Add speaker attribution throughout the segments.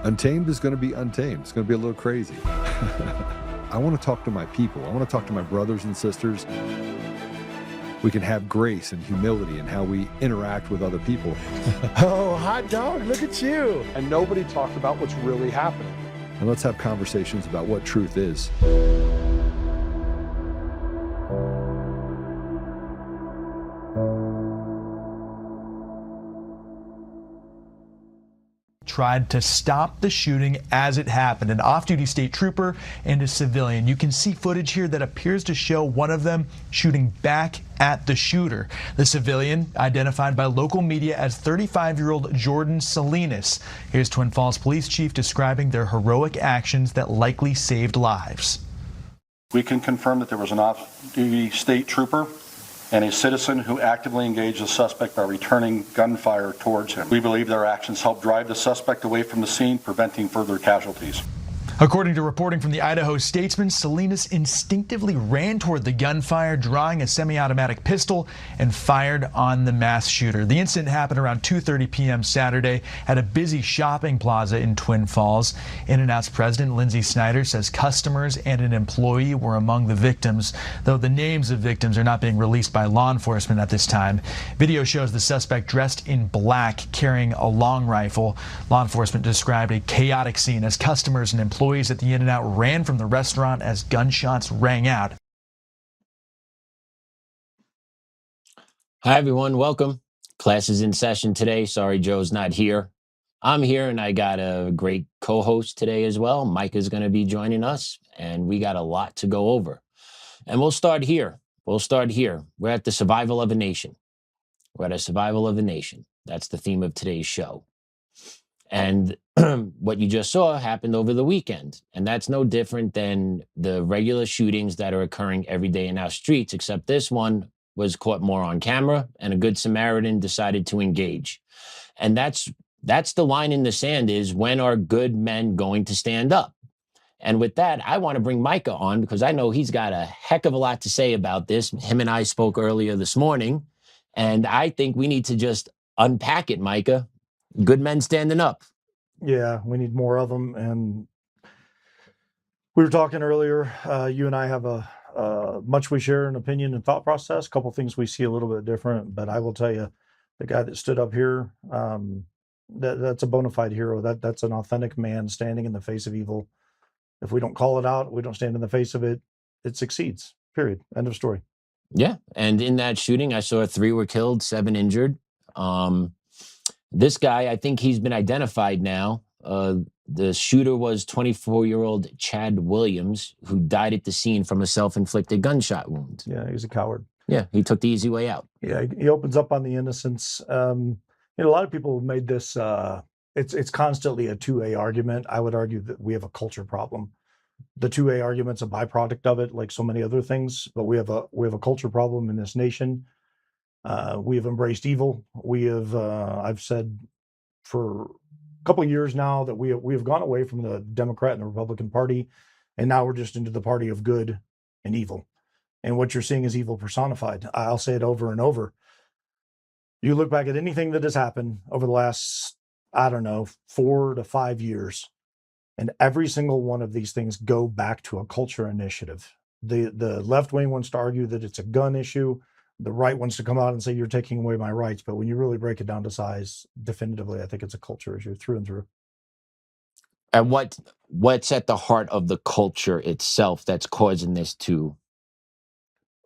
Speaker 1: Untamed is going to be untamed. It's going to be a little crazy. I want to talk to my people. I want to talk to my brothers and sisters. We can have grace and humility in how we interact with other people.
Speaker 2: Oh, hot dog, look at you.
Speaker 3: And nobody talked about what's really happening.
Speaker 1: And let's have conversations about what truth is.
Speaker 4: Tried to stop the shooting as it happened. An off-duty state trooper and a civilian. You can see footage here that appears to show one of them shooting back at the shooter. The civilian, identified by local media as 35-year-old Jordan Salinas. Here's Twin Falls Police Chief describing their heroic actions that likely saved lives.
Speaker 5: We can confirm that there was an off-duty state trooper and a citizen who actively engaged the suspect by returning gunfire towards him. We believe their actions helped drive the suspect away from the scene, preventing further casualties.
Speaker 4: According to reporting from the Idaho Statesman, Salinas instinctively ran toward the gunfire, drawing a semi-automatic pistol and fired on the mass shooter. The incident happened around 2:30 p.m. Saturday at a busy shopping plaza in Twin Falls. In-N-Out's president, Lindsay Snyder, says customers and an employee were among the victims, though the names of victims are not being released by law enforcement at this time. Video shows the suspect dressed in black, carrying a long rifle. Law enforcement described a chaotic scene as customers and employees at the In-N-Out ran from the restaurant as gunshots rang out.
Speaker 6: Hi, everyone. Welcome. Class is in session today. Sorry, Joe's not here. I'm here, and I got a great co-host today as well. Micah is going to be joining us, and we got a lot to go over. And we'll start here. We're at the survival of a nation. We're at a survival of a nation. That's the theme of today's show. And what you just saw happened over the weekend. And that's no different than the regular shootings that are occurring every day in our streets, except this one was caught more on camera, and a good Samaritan decided to engage. And that's the line in the sand, is when are good men going to stand up? And with that, I want to bring Micah on because I know he's got a heck of a lot to say about this. Him and I spoke earlier this morning, and I think we need to just unpack it, Micah. Good men standing up.
Speaker 2: Yeah, we need more of them. And we were talking earlier, you and I have much we share in opinion and thought process. A couple things we see a little bit different, but I will tell you, the guy that stood up here, that's a bona fide hero. That's an authentic man standing in the face of evil. If we don't call it out, we don't stand in the face of it, it succeeds, period. End of story.
Speaker 6: Yeah, and in that shooting, I saw 3 were killed, 7 injured. This guy, I think he's been identified now. The shooter was 24-year-old Chad Williams, who died at the scene from a self-inflicted gunshot wound.
Speaker 2: Yeah, he's a coward.
Speaker 6: Yeah, he took the easy way out.
Speaker 2: Yeah, he opens up on the innocents. A lot of people have made this, it's constantly a 2A argument. I would argue that we have a culture problem. The 2A argument's a byproduct of it, like so many other things, but we have a culture problem in this nation. We have embraced evil. We have, I've said for a couple of years now that we have gone away from the Democrat and the Republican Party, and now we're just into the party of good and evil. And what you're seeing is evil personified. I'll say it over and over. You look back at anything that has happened over the last, 4 to 5 years, and every single one of these things go back to a culture initiative. The left wing wants to argue that it's a gun issue. The right wants to come out and say you're taking away my rights. But when you really break it down to size, definitively, I think it's a culture issue through and through.
Speaker 6: And what's at the heart of the culture itself that's causing this to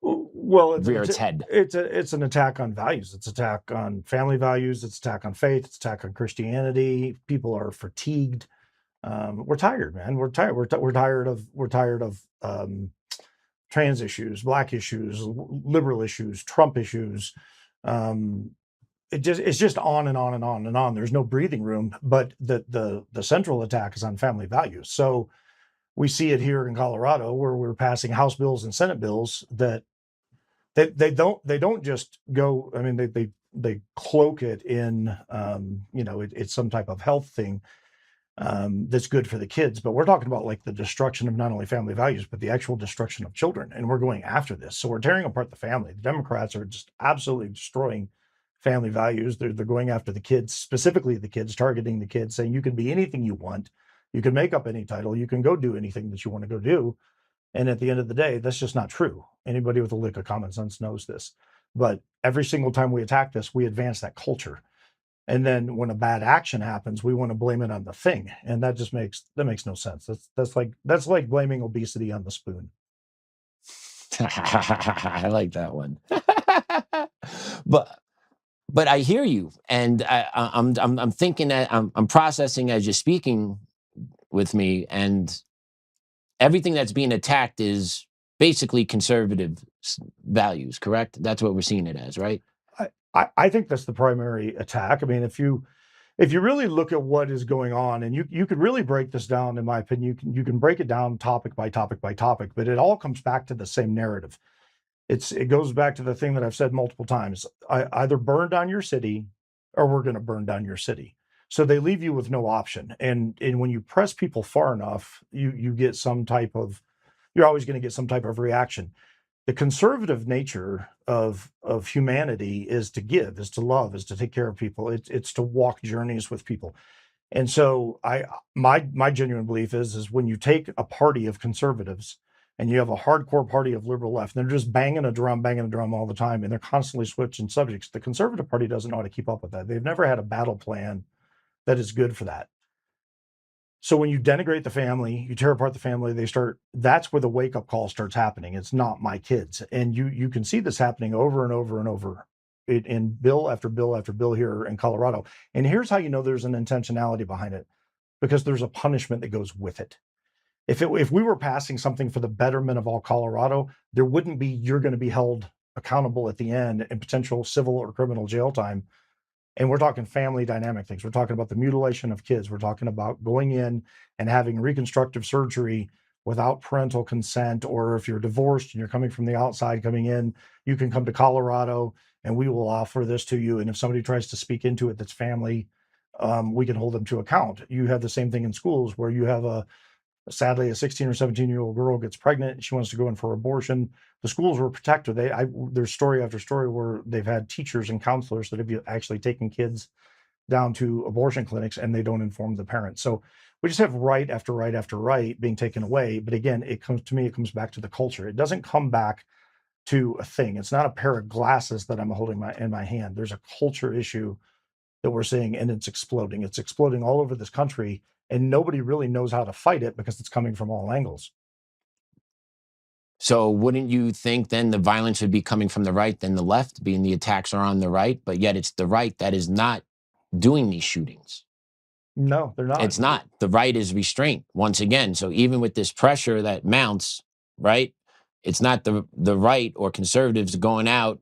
Speaker 6: rear its head?
Speaker 2: It's an attack on values. It's attack on family values. It's attack on faith. It's attack on Christianity. People are fatigued. We're tired, man. We're tired. We're tired of trans issues, black issues, liberal issues, Trump issues. It's just on and on and on and on. There's no breathing room, but the central attack is on family values. So we see it here in Colorado, where we're passing House bills and Senate bills that they don't just go. I mean, they cloak it in it's some type of health thing that's good for the kids. But we're talking about like the destruction of not only family values, but the actual destruction of children. And we're going after this. So we're tearing apart the family. The Democrats are just absolutely destroying family values. They're going after the kids, specifically the kids, targeting the kids, saying you can be anything you want. You can make up any title. You can go do anything that you want to go do. And at the end of the day, that's just not true. Anybody with a lick of common sense knows this. But every single time we attack this, we advance that culture. And then when a bad action happens, we want to blame it on the thing. And that just makes no sense. That's like blaming obesity on the spoon.
Speaker 6: I like that one. But I hear you, and I'm thinking that I'm processing as you're speaking with me, and everything that's being attacked is basically conservative values, correct? That's what we're seeing it as, right?
Speaker 2: I think that's the primary attack. I mean, if you really look at what is going on, and you could really break this down, in my opinion, you can break it down topic by topic by topic, but it all comes back to the same narrative. It goes back to the thing that I've said multiple times. I either burn down your city or we're going to burn down your city. So they leave you with no option. And when you press people far enough, you get you're always going to get some type of reaction. The conservative nature of humanity is to give, is to love, is to take care of people. It's to walk journeys with people. And so my genuine belief is when you take a party of conservatives and you have a hardcore party of liberal left, and they're just banging a drum all the time, and they're constantly switching subjects, the Conservative Party doesn't know how to keep up with that. They've never had a battle plan that is good for that. So when you denigrate the family, you tear apart the family, that's where the wake-up call starts happening. It's not my kids. And you can see this happening over and over and over in bill after bill after bill here in Colorado. And here's how you know there's an intentionality behind it, because there's a punishment that goes with it. If we were passing something for the betterment of all Colorado, there wouldn't be, you're going to be held accountable at the end in potential civil or criminal jail time. And we're talking family dynamic things. We're talking about the mutilation of kids. We're talking about going in and having reconstructive surgery without parental consent, or if you're divorced and you're coming from the outside coming in, you can come to Colorado and we will offer this to you. And if somebody tries to speak into it that's family, we can hold them to account. You have the same thing in schools where you have sadly, a 16 or 17-year-old girl gets pregnant. She wants to go in for abortion. The schools were protected. There's story after story where they've had teachers and counselors that have actually taken kids down to abortion clinics, and they don't inform the parents. So we just have right after right after right being taken away. But again, it comes back to the culture. It doesn't come back to a thing. It's not a pair of glasses that I'm holding in my hand. There's a culture issue that we're seeing, and it's exploding. It's exploding all over this country. And nobody really knows how to fight it because it's coming from all angles.
Speaker 6: So wouldn't you think then the violence would be coming from the right than the left, being the attacks are on the right, but yet it's the right that is not doing these shootings?
Speaker 2: No, they're not.
Speaker 6: It's not. The right is restraint once again. So even with this pressure that mounts, right, it's not the right or conservatives going out,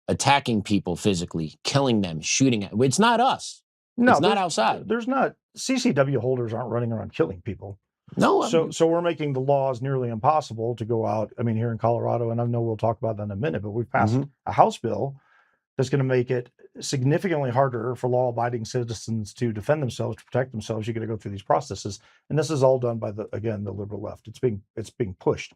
Speaker 6: attacking people physically, killing them, shooting at. It's not us.
Speaker 2: No,
Speaker 6: it's not outside.
Speaker 2: There's not. CCW holders aren't running around killing people.
Speaker 6: No.
Speaker 2: So we're making the laws nearly impossible to go out. I mean, here in Colorado, and I know we'll talk about that in a minute, but we've passed a House bill that's going to make it significantly harder for law-abiding citizens to defend themselves, to protect themselves. You're going to go through these processes, and this is all done by the liberal left. It's being pushed.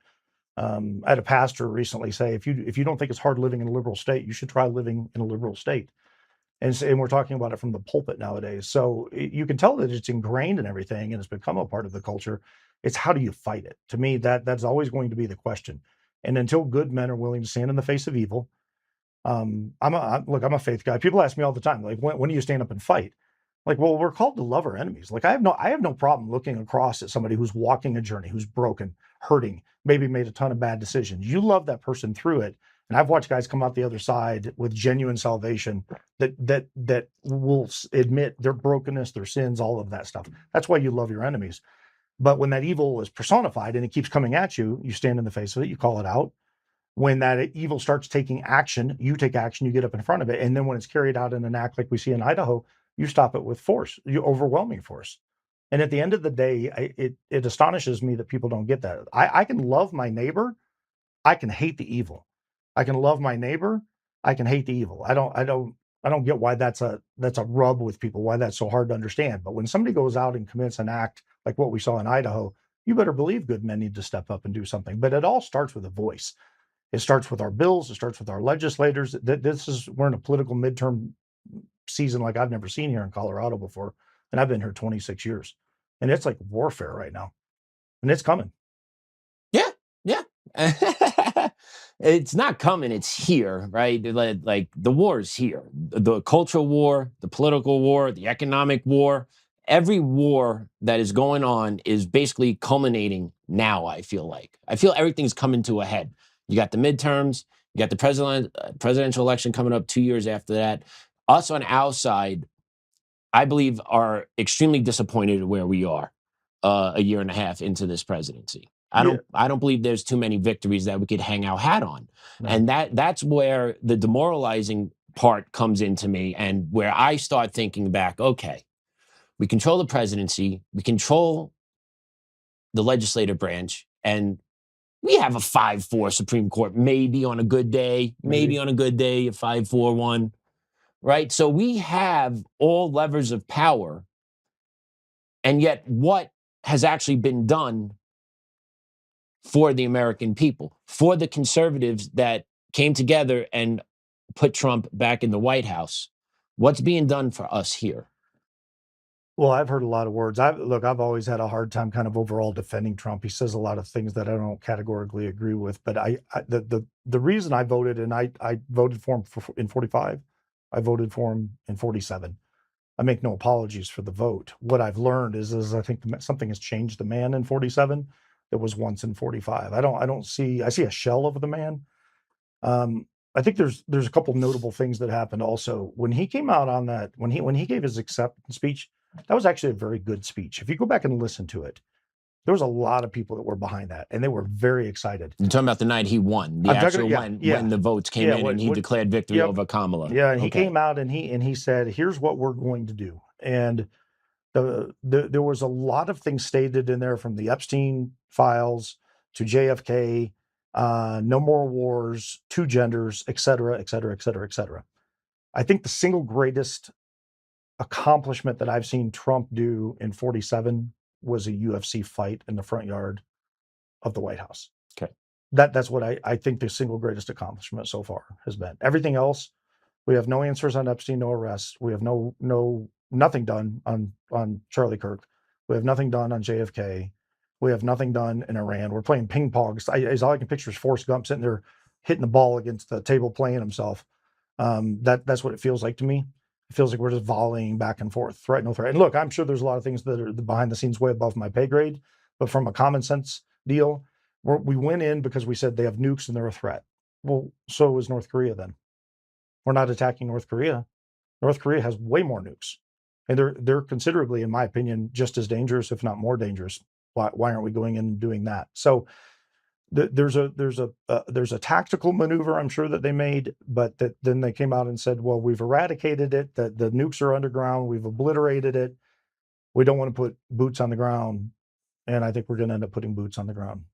Speaker 2: I had a pastor recently say, if you don't think it's hard living in a liberal state, you should try living in a liberal state. And we're talking about it from the pulpit nowadays. So you can tell that it's ingrained in everything and it's become a part of the culture. It's how do you fight it? To me, that's always going to be the question. And until good men are willing to stand in the face of evil, I'm a faith guy. People ask me all the time, like, when do you stand up and fight? Like, well, we're called to love our enemies. Like, I have no problem looking across at somebody who's walking a journey, who's broken, hurting, maybe made a ton of bad decisions. You love that person through it. And I've watched guys come out the other side with genuine salvation that will admit their brokenness, their sins, all of that stuff. That's why you love your enemies. But when that evil is personified and it keeps coming at you, you stand in the face of it, you call it out. When that evil starts taking action, you take action, you get up in front of it. And then when it's carried out in an act like we see in Idaho, you stop it with force, overwhelming force. And at the end of the day, it astonishes me that people don't get that. I can love my neighbor. I can hate the evil. I can love my neighbor. I can hate the evil. I don't get why that's a rub with people, why that's so hard to understand. But when somebody goes out and commits an act like what we saw in Idaho, you better believe good men need to step up and do something. But it all starts with a voice. It starts with our bills. It starts with our legislators. We're in a political midterm season like I've never seen here in Colorado before. And I've been here 26 years. And it's like warfare right now. And it's coming.
Speaker 6: Yeah. It's not coming, it's here, right? Like the war is here. The cultural war, the political war, the economic war, every war that is going on is basically culminating now, I feel everything's coming to a head. You got the midterms, you got the presidential election coming up 2 years after that. Us on our side, I believe, are extremely disappointed where we are a year and a half into this presidency. I don't believe there's too many victories that we could hang our hat on. No. And that's where the demoralizing part comes into me, and where I start thinking back, okay, we control the presidency, we control the legislative branch, and we have a 5-4 Supreme Court, maybe on a good day, maybe on a good day, a 5-4-1, right? So we have all levers of power, and yet what has actually been done for the American people, for the conservatives that came together and put Trump back in the White House? What's being done for us here?
Speaker 2: Well, I've heard a lot of words. I've always had a hard time kind of overall defending Trump. He says a lot of things that I don't categorically agree with. But the reason I voted, and I voted for him in 45, I voted for him in 47. I make no apologies for the vote. What I've learned is I think something has changed the man in 47 that was once in 45. I see a shell of the man. I think there's a couple notable things that happened also when he came out on that, when he gave his acceptance speech. That was actually a very good speech. If you go back and listen to it, there was a lot of people that were behind that, and they were very excited.
Speaker 6: You're talking about the night he won, when the votes came in and he declared victory over Kamala.
Speaker 2: Yeah, and he came out and he said, "Here's what we're going to do." And there was a lot of things stated in there, from the Epstein files to JFK, no more wars, two genders, et cetera, et cetera, et cetera, et cetera. I think the single greatest accomplishment that I've seen Trump do in 47 was a UFC fight in the front yard of the White House.
Speaker 6: Okay.
Speaker 2: That's what I think the single greatest accomplishment so far has been. Everything else, we have no answers on Epstein, no arrests. We have nothing done on Charlie Kirk. We have nothing done on JFK. We have nothing done in Iran. We're playing ping pong. All I can picture is Forrest Gump sitting there hitting the ball against the table, playing himself. That's what it feels like to me. It feels like we're just volleying back and forth, threat, no threat. And look, I'm sure there's a lot of things that are behind the scenes way above my pay grade, but from a common sense deal, we went in because we said they have nukes and they're a threat. Well, so is North Korea then. We're not attacking North Korea. North Korea has way more nukes, and they're considerably, in my opinion, just as dangerous, if not more dangerous. Why aren't we going in and doing that? So there's a tactical maneuver, I'm sure, that they made, but then they came out and said, well, we've eradicated it, that the nukes are underground, we've obliterated it, we don't want to put boots on the ground. And I think we're going to end up putting boots on the ground.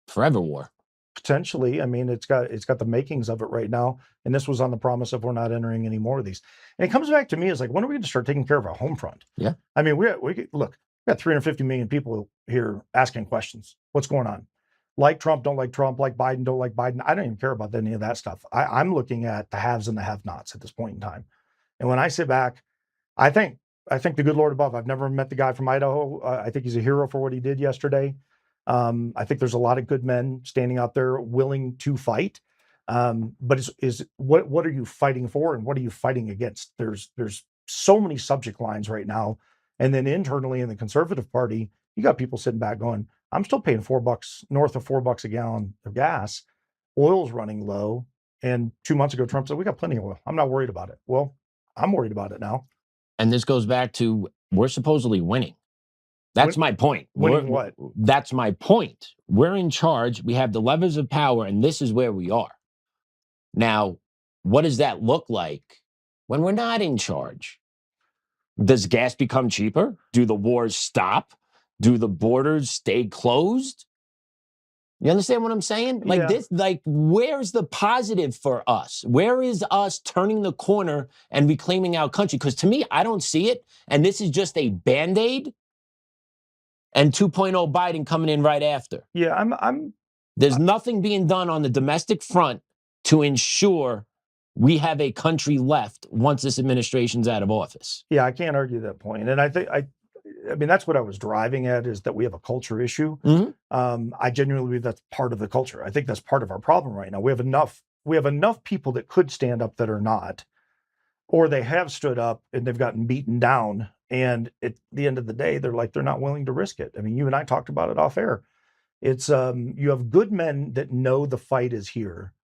Speaker 6: Forever war.
Speaker 2: Potentially. I mean, it's got the makings of it right now. And this was on the promise of we're not entering any more of these. And it comes back to me as like, when are we going to start taking care of our home front?
Speaker 6: Yeah.
Speaker 2: I mean, we got 350 million people here asking questions. What's going on? Like Trump, don't like Trump, like Biden, don't like Biden. I don't even care about any of that stuff. I'm looking at the haves and the have-nots at this point in time. And when I sit back, I think the good Lord above, I've never met the guy from Idaho. I think he's a hero for what he did yesterday. I think there's a lot of good men standing out there willing to fight. But what are you fighting for, and what are you fighting against? There's so many subject lines right now. And then internally in the Conservative Party, you got people sitting back going, I'm still paying $4, north of $4 a gallon of gas. Oil's running low. And 2 months ago, Trump said, we got plenty of oil. I'm not worried about it. Well, I'm worried about it now.
Speaker 6: And this goes back to, we're supposedly winning. That's my point.
Speaker 2: Winning what?
Speaker 6: That's my point. We're in charge. We have the levers of power, and this is where we are. Now, what does that look like when we're not in charge? Does gas become cheaper? Do the wars stop? Do the borders stay closed? You understand what I'm saying? Like this, like, where's the positive for us? Where is us turning the corner and reclaiming our country? Because to me, I don't see it. And this is just a Band-Aid and 2.0 Biden coming in right after.
Speaker 2: Yeah, I'm
Speaker 6: There's nothing being done on the domestic front to ensure we have a country left once this administration's out of office.
Speaker 2: Yeah, I can't argue that point. And I mean, that's what I was driving at, is that we have a culture issue. I genuinely believe that's part of the culture. I think that's part of our problem right now. We have enough people that could stand up that are not, or they have stood up and they've gotten beaten down. And at the end of the day, they're not willing to risk it. I mean, you and I talked about it off air. It's you have good men that know the fight is here,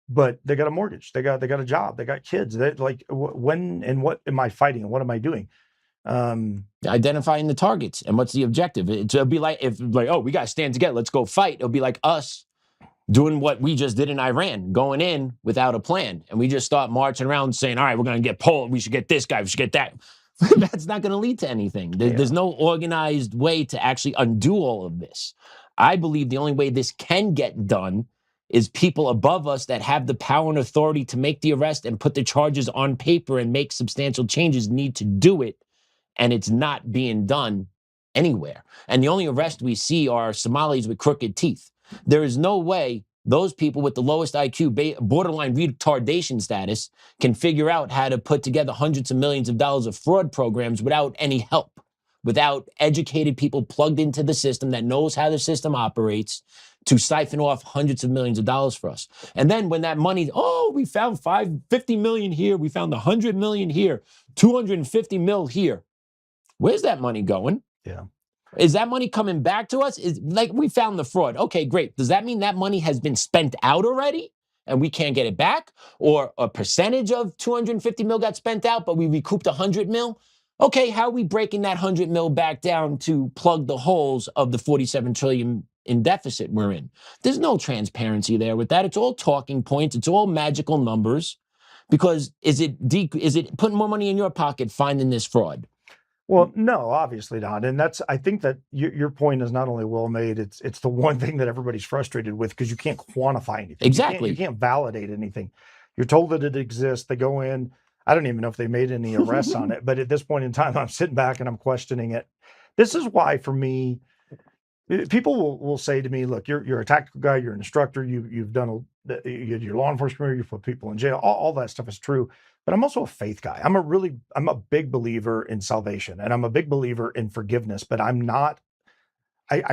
Speaker 2: but they got a mortgage, they got a job, they got kids. They like, when and what am I fighting and what am I doing?
Speaker 6: Identifying the targets and what's the objective. It'll be like, oh, we got to stand together, let's go fight. It'll be like us doing what we just did in Iran, going in without a plan. And we just start marching around saying, all right, we're going to get Poland, we should get this guy, we should get that. That's not going to lead to anything. There's no organized way to actually undo all of this. I believe the only way this can get done is people above us that have the power and authority to make the arrest and put the charges on paper and make substantial changes need to do it. And it's not being done anywhere. And the only arrest we see are Somalis with crooked teeth. There is no way those people with the lowest IQ, borderline retardation status, can figure out how to put together hundreds of millions of dollars of fraud programs without any help, without educated people plugged into the system that knows how the system operates to siphon off hundreds of millions of dollars for us. And then when that money, we found 50 million here, we found 100 million here, 250 mil here. Where's that money going?
Speaker 2: Yeah.
Speaker 6: Is that money coming back to us? Is like, we found the fraud. Okay, great. Does that mean that money has been spent out already and we can't get it back? Or a percentage of 250 mil got spent out, but we recouped 100 mil? Okay, how are we breaking that 100 mil back down to plug the holes of the 47 trillion in deficit we're in? There's no transparency there with that. It's all talking points. It's all magical numbers. Because is it putting more money in your pocket finding this fraud?
Speaker 2: Well, no, obviously not. And I think that your point is not only well made, it's the one thing that everybody's frustrated with, because you can't quantify anything.
Speaker 6: Exactly.
Speaker 2: You can't validate anything. You're told that it exists. They go in. I don't even know if they made any arrests on it. But at this point in time, I'm sitting back and I'm questioning it. This is why, for me, people will say to me, look, you're a tactical guy, you're an instructor, you've done your law enforcement career, you've put people in jail, all that stuff is true. But I'm also a faith guy. I'm a big believer in salvation, and I'm a big believer in forgiveness, but I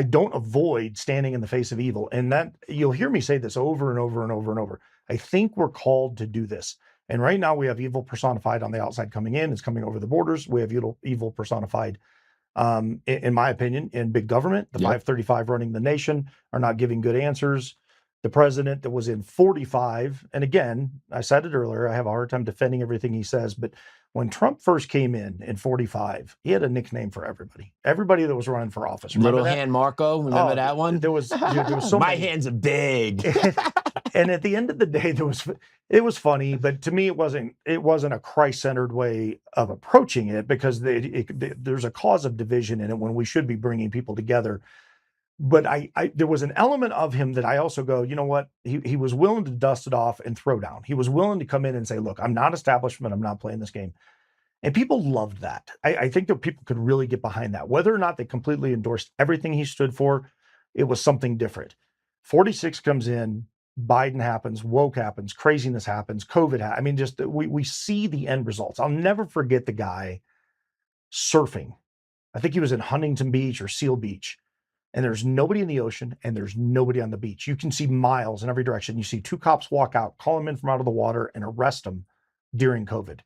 Speaker 2: don't avoid standing in the face of evil. And that, you'll hear me say this over and over and over and over. I think we're called to do this. And right now we have evil personified on the outside coming in. It's coming over the borders. We have evil personified, in my opinion, in big government. The 535 running the nation are not giving good answers. The president that was in 45, and again, I said it earlier, I have a hard time defending everything he says, but when Trump first came in 45, he had a nickname for everybody. Everybody that was running for office.
Speaker 6: Little hand Marco, remember that one?
Speaker 2: There was so
Speaker 6: My hands are big.
Speaker 2: And at the end of the day, it was funny, but to me, it wasn't a Christ-centered way of approaching it, because there's a cause of division in it when we should be bringing people together. But there was an element of him that I also go, you know what? He was willing to dust it off and throw down. He was willing to come in and say, look, I'm not establishment. I'm not playing this game. And people loved that. I think that people could really get behind that. Whether or not they completely endorsed everything he stood for, it was something different. 46 comes in, Biden happens, woke happens, craziness happens, COVID happens. I mean, just we see the end results. I'll never forget the guy surfing. I think he was in Huntington Beach or Seal Beach. And there's nobody in the ocean and there's nobody on the beach. You can see miles in every direction. You see two cops walk out, call him in from out of the water and arrest him during COVID.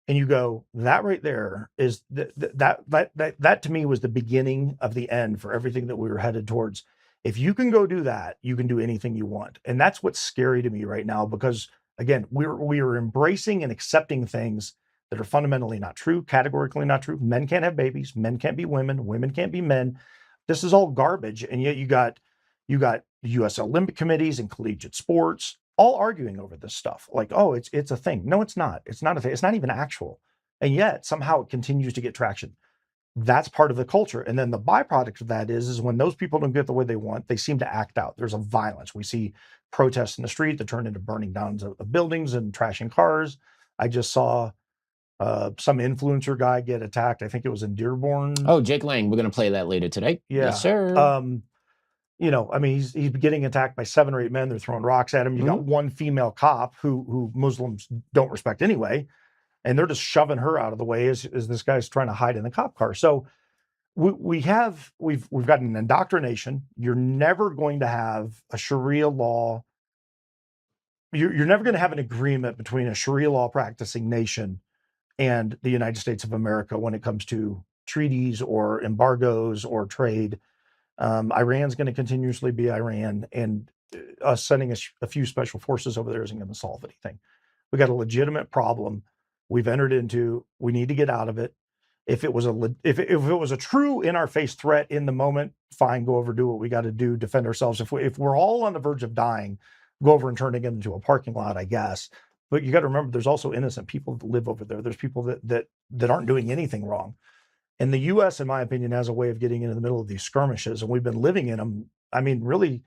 Speaker 2: And you go, that right there is that to me was the beginning of the end for everything that we were headed towards. If you can go do that, you can do anything you want. And that's what's scary to me right now, because again, we are embracing and accepting things that are fundamentally not true, categorically not true. Men can't have babies, men can't be women, women can't be men. This is all garbage. And yet you got U.S. Olympic committees and collegiate sports all arguing over this stuff. Like, oh, it's a thing. No, it's not. It's not a thing. It's not even actual. And yet somehow it continues to get traction. That's part of the culture. And then the byproduct of that is when those people don't get the way they want, they seem to act out. There's a violence. We see protests in the street that turn into burning down of buildings and trashing cars. I just saw some influencer guy get attacked. I think it was in Dearborn.
Speaker 6: Oh, Jake Lang. We're going to play that later today.
Speaker 2: Yeah.
Speaker 6: Yes, sir.
Speaker 2: you know, I mean, he's getting attacked by 7 or 8 men. They're throwing rocks at him. You got one female cop who Muslims don't respect anyway, and they're just shoving her out of the way as this guy's trying to hide in the cop car. So we've got an indoctrination. You're never going to have a Sharia law. You're never going to have an agreement between a Sharia law practicing nation and the United States of America when it comes to treaties or embargoes or trade. Iran's going to continuously be Iran, and us sending a few special forces over there isn't going to solve anything. We got a legitimate problem we've entered into. We need to get out of it. If it was a true in our face threat in the moment, fine, go over, do what we got to do, defend ourselves. If we're all on the verge of dying, go over and turn it into a parking lot, I guess. But you got to remember, there's also innocent people that live over there. There's people that aren't doing anything wrong. And the U.S., in my opinion, has a way of getting into the middle of these skirmishes, and we've been living in them. I mean, really,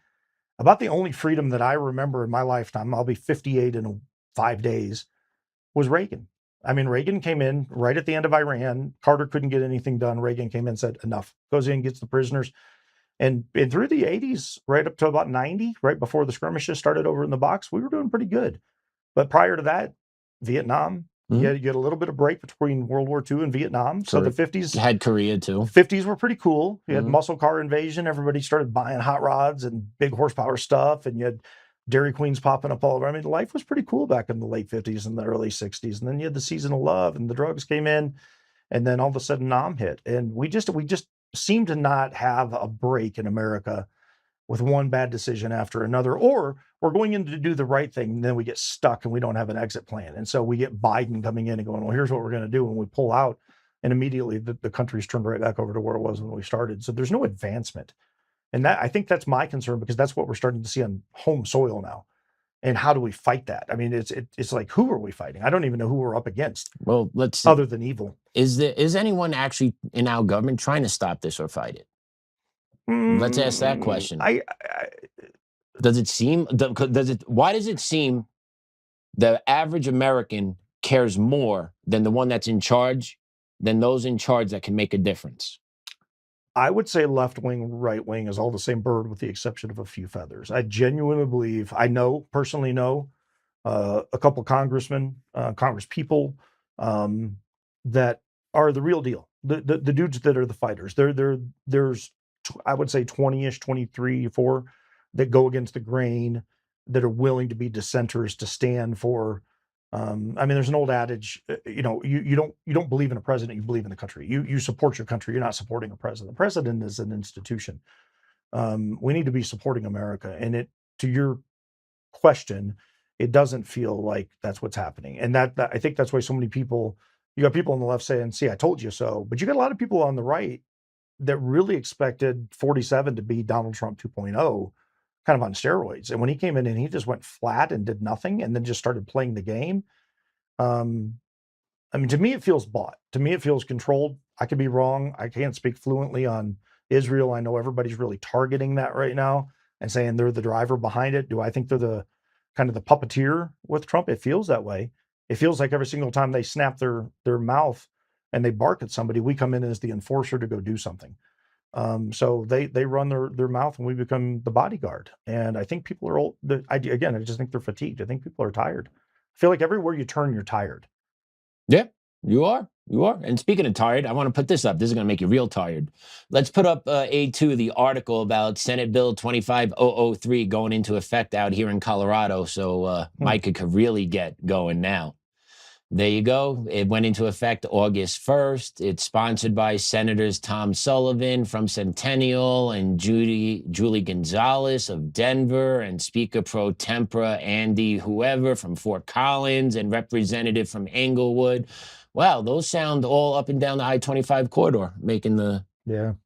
Speaker 2: about the only freedom that I remember in my lifetime, I'll be 58 in 5 days, was Reagan. I mean, Reagan came in right at the end of Iran. Carter couldn't get anything done. Reagan came in and said, enough. Goes in, gets the prisoners. And through the 80s, right up to about 90, right before the skirmishes started over in the box, we were doing pretty good. But prior to that, Vietnam, you had a little bit of break between World War II and Vietnam. So the 50s.
Speaker 6: You had Korea too.
Speaker 2: 50s were pretty cool. You had muscle car invasion. Everybody started buying hot rods and big horsepower stuff. And you had Dairy Queens popping up all over. I mean, life was pretty cool back in the late 50s and the early 60s. And then you had the season of love and the drugs came in. And then all of a sudden, Nam hit. And we just seem to not have a break in America with one bad decision after another, or we're going in to do the right thing, and then we get stuck and we don't have an exit plan. And so we get Biden coming in and going, well, here's what we're going to do. And we pull out, and immediately the country's turned right back over to where it was when we started. So there's no advancement. And that, I think that's my concern, because that's what we're starting to see on home soil now. And how do we fight that? I mean, it's like, who are we fighting? I don't even know who we're up against.
Speaker 6: Well, let's see.
Speaker 2: Other than evil.
Speaker 6: Is anyone actually in our government trying to stop this or fight it? Let's ask that question. Does it seem? Why does it seem the average American cares more than the one that's in charge than those in charge that can make a difference?
Speaker 2: I would say left wing, right wing is all the same bird with the exception of a few feathers. I genuinely believe, personally know a couple congressmen, congresspeople that are the real deal. The dudes that are the fighters. There's I would say 20-ish, 23, 4 that go against the grain, that are willing to be dissenters, to stand for. I mean, there's an old adage, you don't believe in a president, you believe in the country. You support your country, you're not supporting a president. The president is an institution. We need to be supporting America. And to your question, it doesn't feel like that's what's happening. And that I think that's why so many people, you got people on the left saying, see, I told you so. But you got a lot of people on the right that really expected 47 to be Donald Trump 2.0, kind of on steroids. And when he came in and he just went flat and did nothing and then just started playing the game. I mean, to me, it feels bought. To me, it feels controlled. I could be wrong. I can't speak fluently on Israel. I know everybody's really targeting that right now and saying they're the driver behind it. Do I think they're the kind of the puppeteer with Trump? It feels that way. It feels like every single time they snap their mouth and they bark at somebody, we come in as the enforcer to go do something. So they run their mouth and we become the bodyguard. And I think people are old. I just think they're fatigued. I think people are tired. I feel like everywhere you turn, you're tired.
Speaker 6: Yeah, you are. And speaking of tired, I want to put this up. This is going to make you real tired. Let's put up A2, the article about Senate Bill 25003 going into effect out here in Colorado. So Micah could really get going now. There you go. It went into effect August 1st. It's sponsored by Senators Tom Sullivan from Centennial and Julie Gonzalez of Denver and Speaker Pro Tempora Andy whoever from Fort Collins and Representative from Englewood. Wow, those sound all up and down the I-25 corridor, making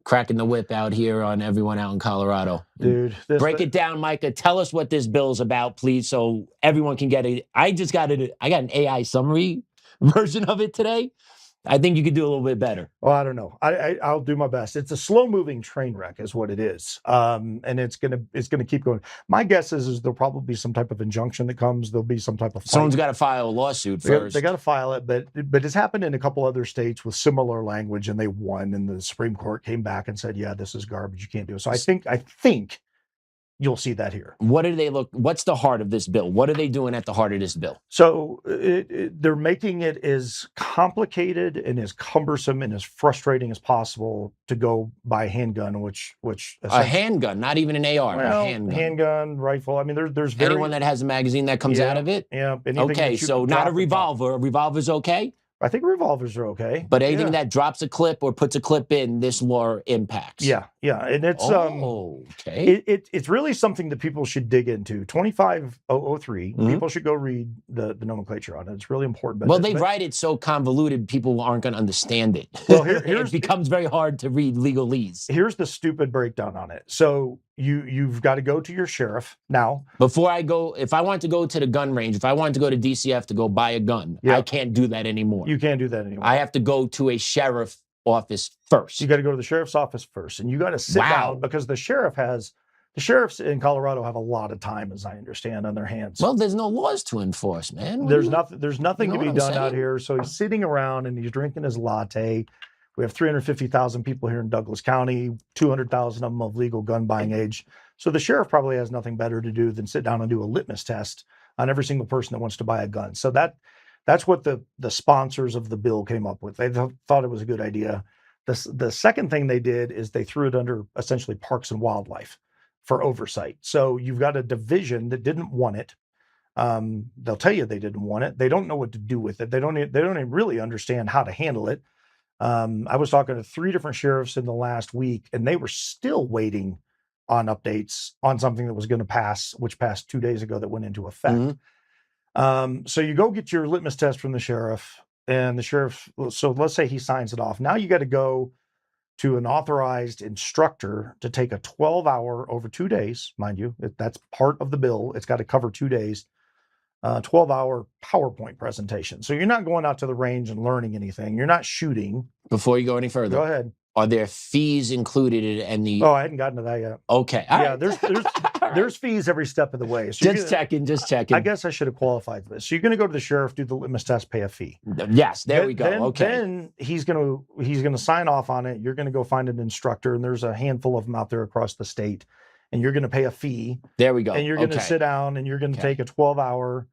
Speaker 6: cracking the whip out here on everyone out in Colorado.
Speaker 2: Dude,
Speaker 6: break it down, Micah. Tell us what this bill's about, please, so everyone can get it. I got an AI summary version of it today. I think you could do a little bit better.
Speaker 2: Well, I don't know. I'll do my best. It's a slow-moving train wreck, is what it is, and it's gonna keep going. My guess is there'll probably be some type of injunction that comes. There'll be some type of fight.
Speaker 6: Someone's got to file a lawsuit first.
Speaker 2: They got to file it, but it's happened in a couple other states with similar language, and they won. And the Supreme Court came back and said, "Yeah, this is garbage. You can't do it." So I think you'll see that here.
Speaker 6: What do they look? What's the heart of this bill? What are they doing at the heart of this bill?
Speaker 2: So they're making it as complicated and as cumbersome and as frustrating as possible to go buy a handgun, which
Speaker 6: A handgun, not even an AR,
Speaker 2: well,
Speaker 6: a handgun.
Speaker 2: handgun, rifle. I mean, there's very,
Speaker 6: anyone that has a magazine that comes out of it.
Speaker 2: Yeah.
Speaker 6: Okay, so not a revolver. A revolver's okay.
Speaker 2: I think revolvers are okay.
Speaker 6: But anything that drops a clip or puts a clip in, this law impacts.
Speaker 2: Yeah, and it's
Speaker 6: okay.
Speaker 2: It's really something that people should dig into. 25003. People should go read the nomenclature on it. It's really important.
Speaker 6: Well, they write it so convoluted, people aren't going to understand it.
Speaker 2: Well,
Speaker 6: it becomes very hard to read legalese.
Speaker 2: Here's the stupid breakdown on it. So you've got to go to your sheriff now.
Speaker 6: Before I go, if I want to go to the gun range, if I want to go to DCF to go buy a gun, I can't do that anymore.
Speaker 2: You can't do that anymore.
Speaker 6: I have to go to a sheriff office first.
Speaker 2: You got to go to the sheriff's office first, and you got to sit down because the sheriffs in Colorado have a lot of time, as I understand, on their hands.
Speaker 6: Well, there's no laws to enforce, man.
Speaker 2: There's nothing to be done out here. So he's sitting around and he's drinking his latte. We have 350,000 people here in Douglas County, 200,000 of them of legal gun buying age. So the sheriff probably has nothing better to do than sit down and do a litmus test on every single person that wants to buy a gun. So that's what the sponsors of the bill came up with. They thought it was a good idea. The second thing they did is they threw it under essentially Parks and Wildlife for oversight. So you've got a division that didn't want it. They'll tell you they didn't want it. They don't know what to do with it. They don't even really understand how to handle it. I was talking to 3 different sheriffs in the last week, and they were still waiting on updates on something that was going to pass, which passed 2 days ago that went into effect. So you go get your litmus test from the sheriff, and the sheriff, so let's say he signs it off. Now you got to go to an authorized instructor to take a 12-hour over 2 days, mind you, that's part of the bill. It's got to cover 2 days, 12-hour PowerPoint presentation. So you're not going out to the range and learning anything. You're not shooting.
Speaker 6: Before you go any further,
Speaker 2: go ahead.
Speaker 6: Are there fees included in any?
Speaker 2: Oh, I hadn't gotten to that yet.
Speaker 6: Okay.
Speaker 2: There's fees every step of the way. So
Speaker 6: just checking.
Speaker 2: I guess I should have qualified for this. So you're going to go to the sheriff, do the litmus test, pay a fee.
Speaker 6: Yes, we go. Okay.
Speaker 2: Then he's going to sign off on it. You're going to go find an instructor, and there's a handful of them out there across the state, and you're going to pay a fee.
Speaker 6: There we go.
Speaker 2: And you're going to sit down, and you're going to take a 12-hour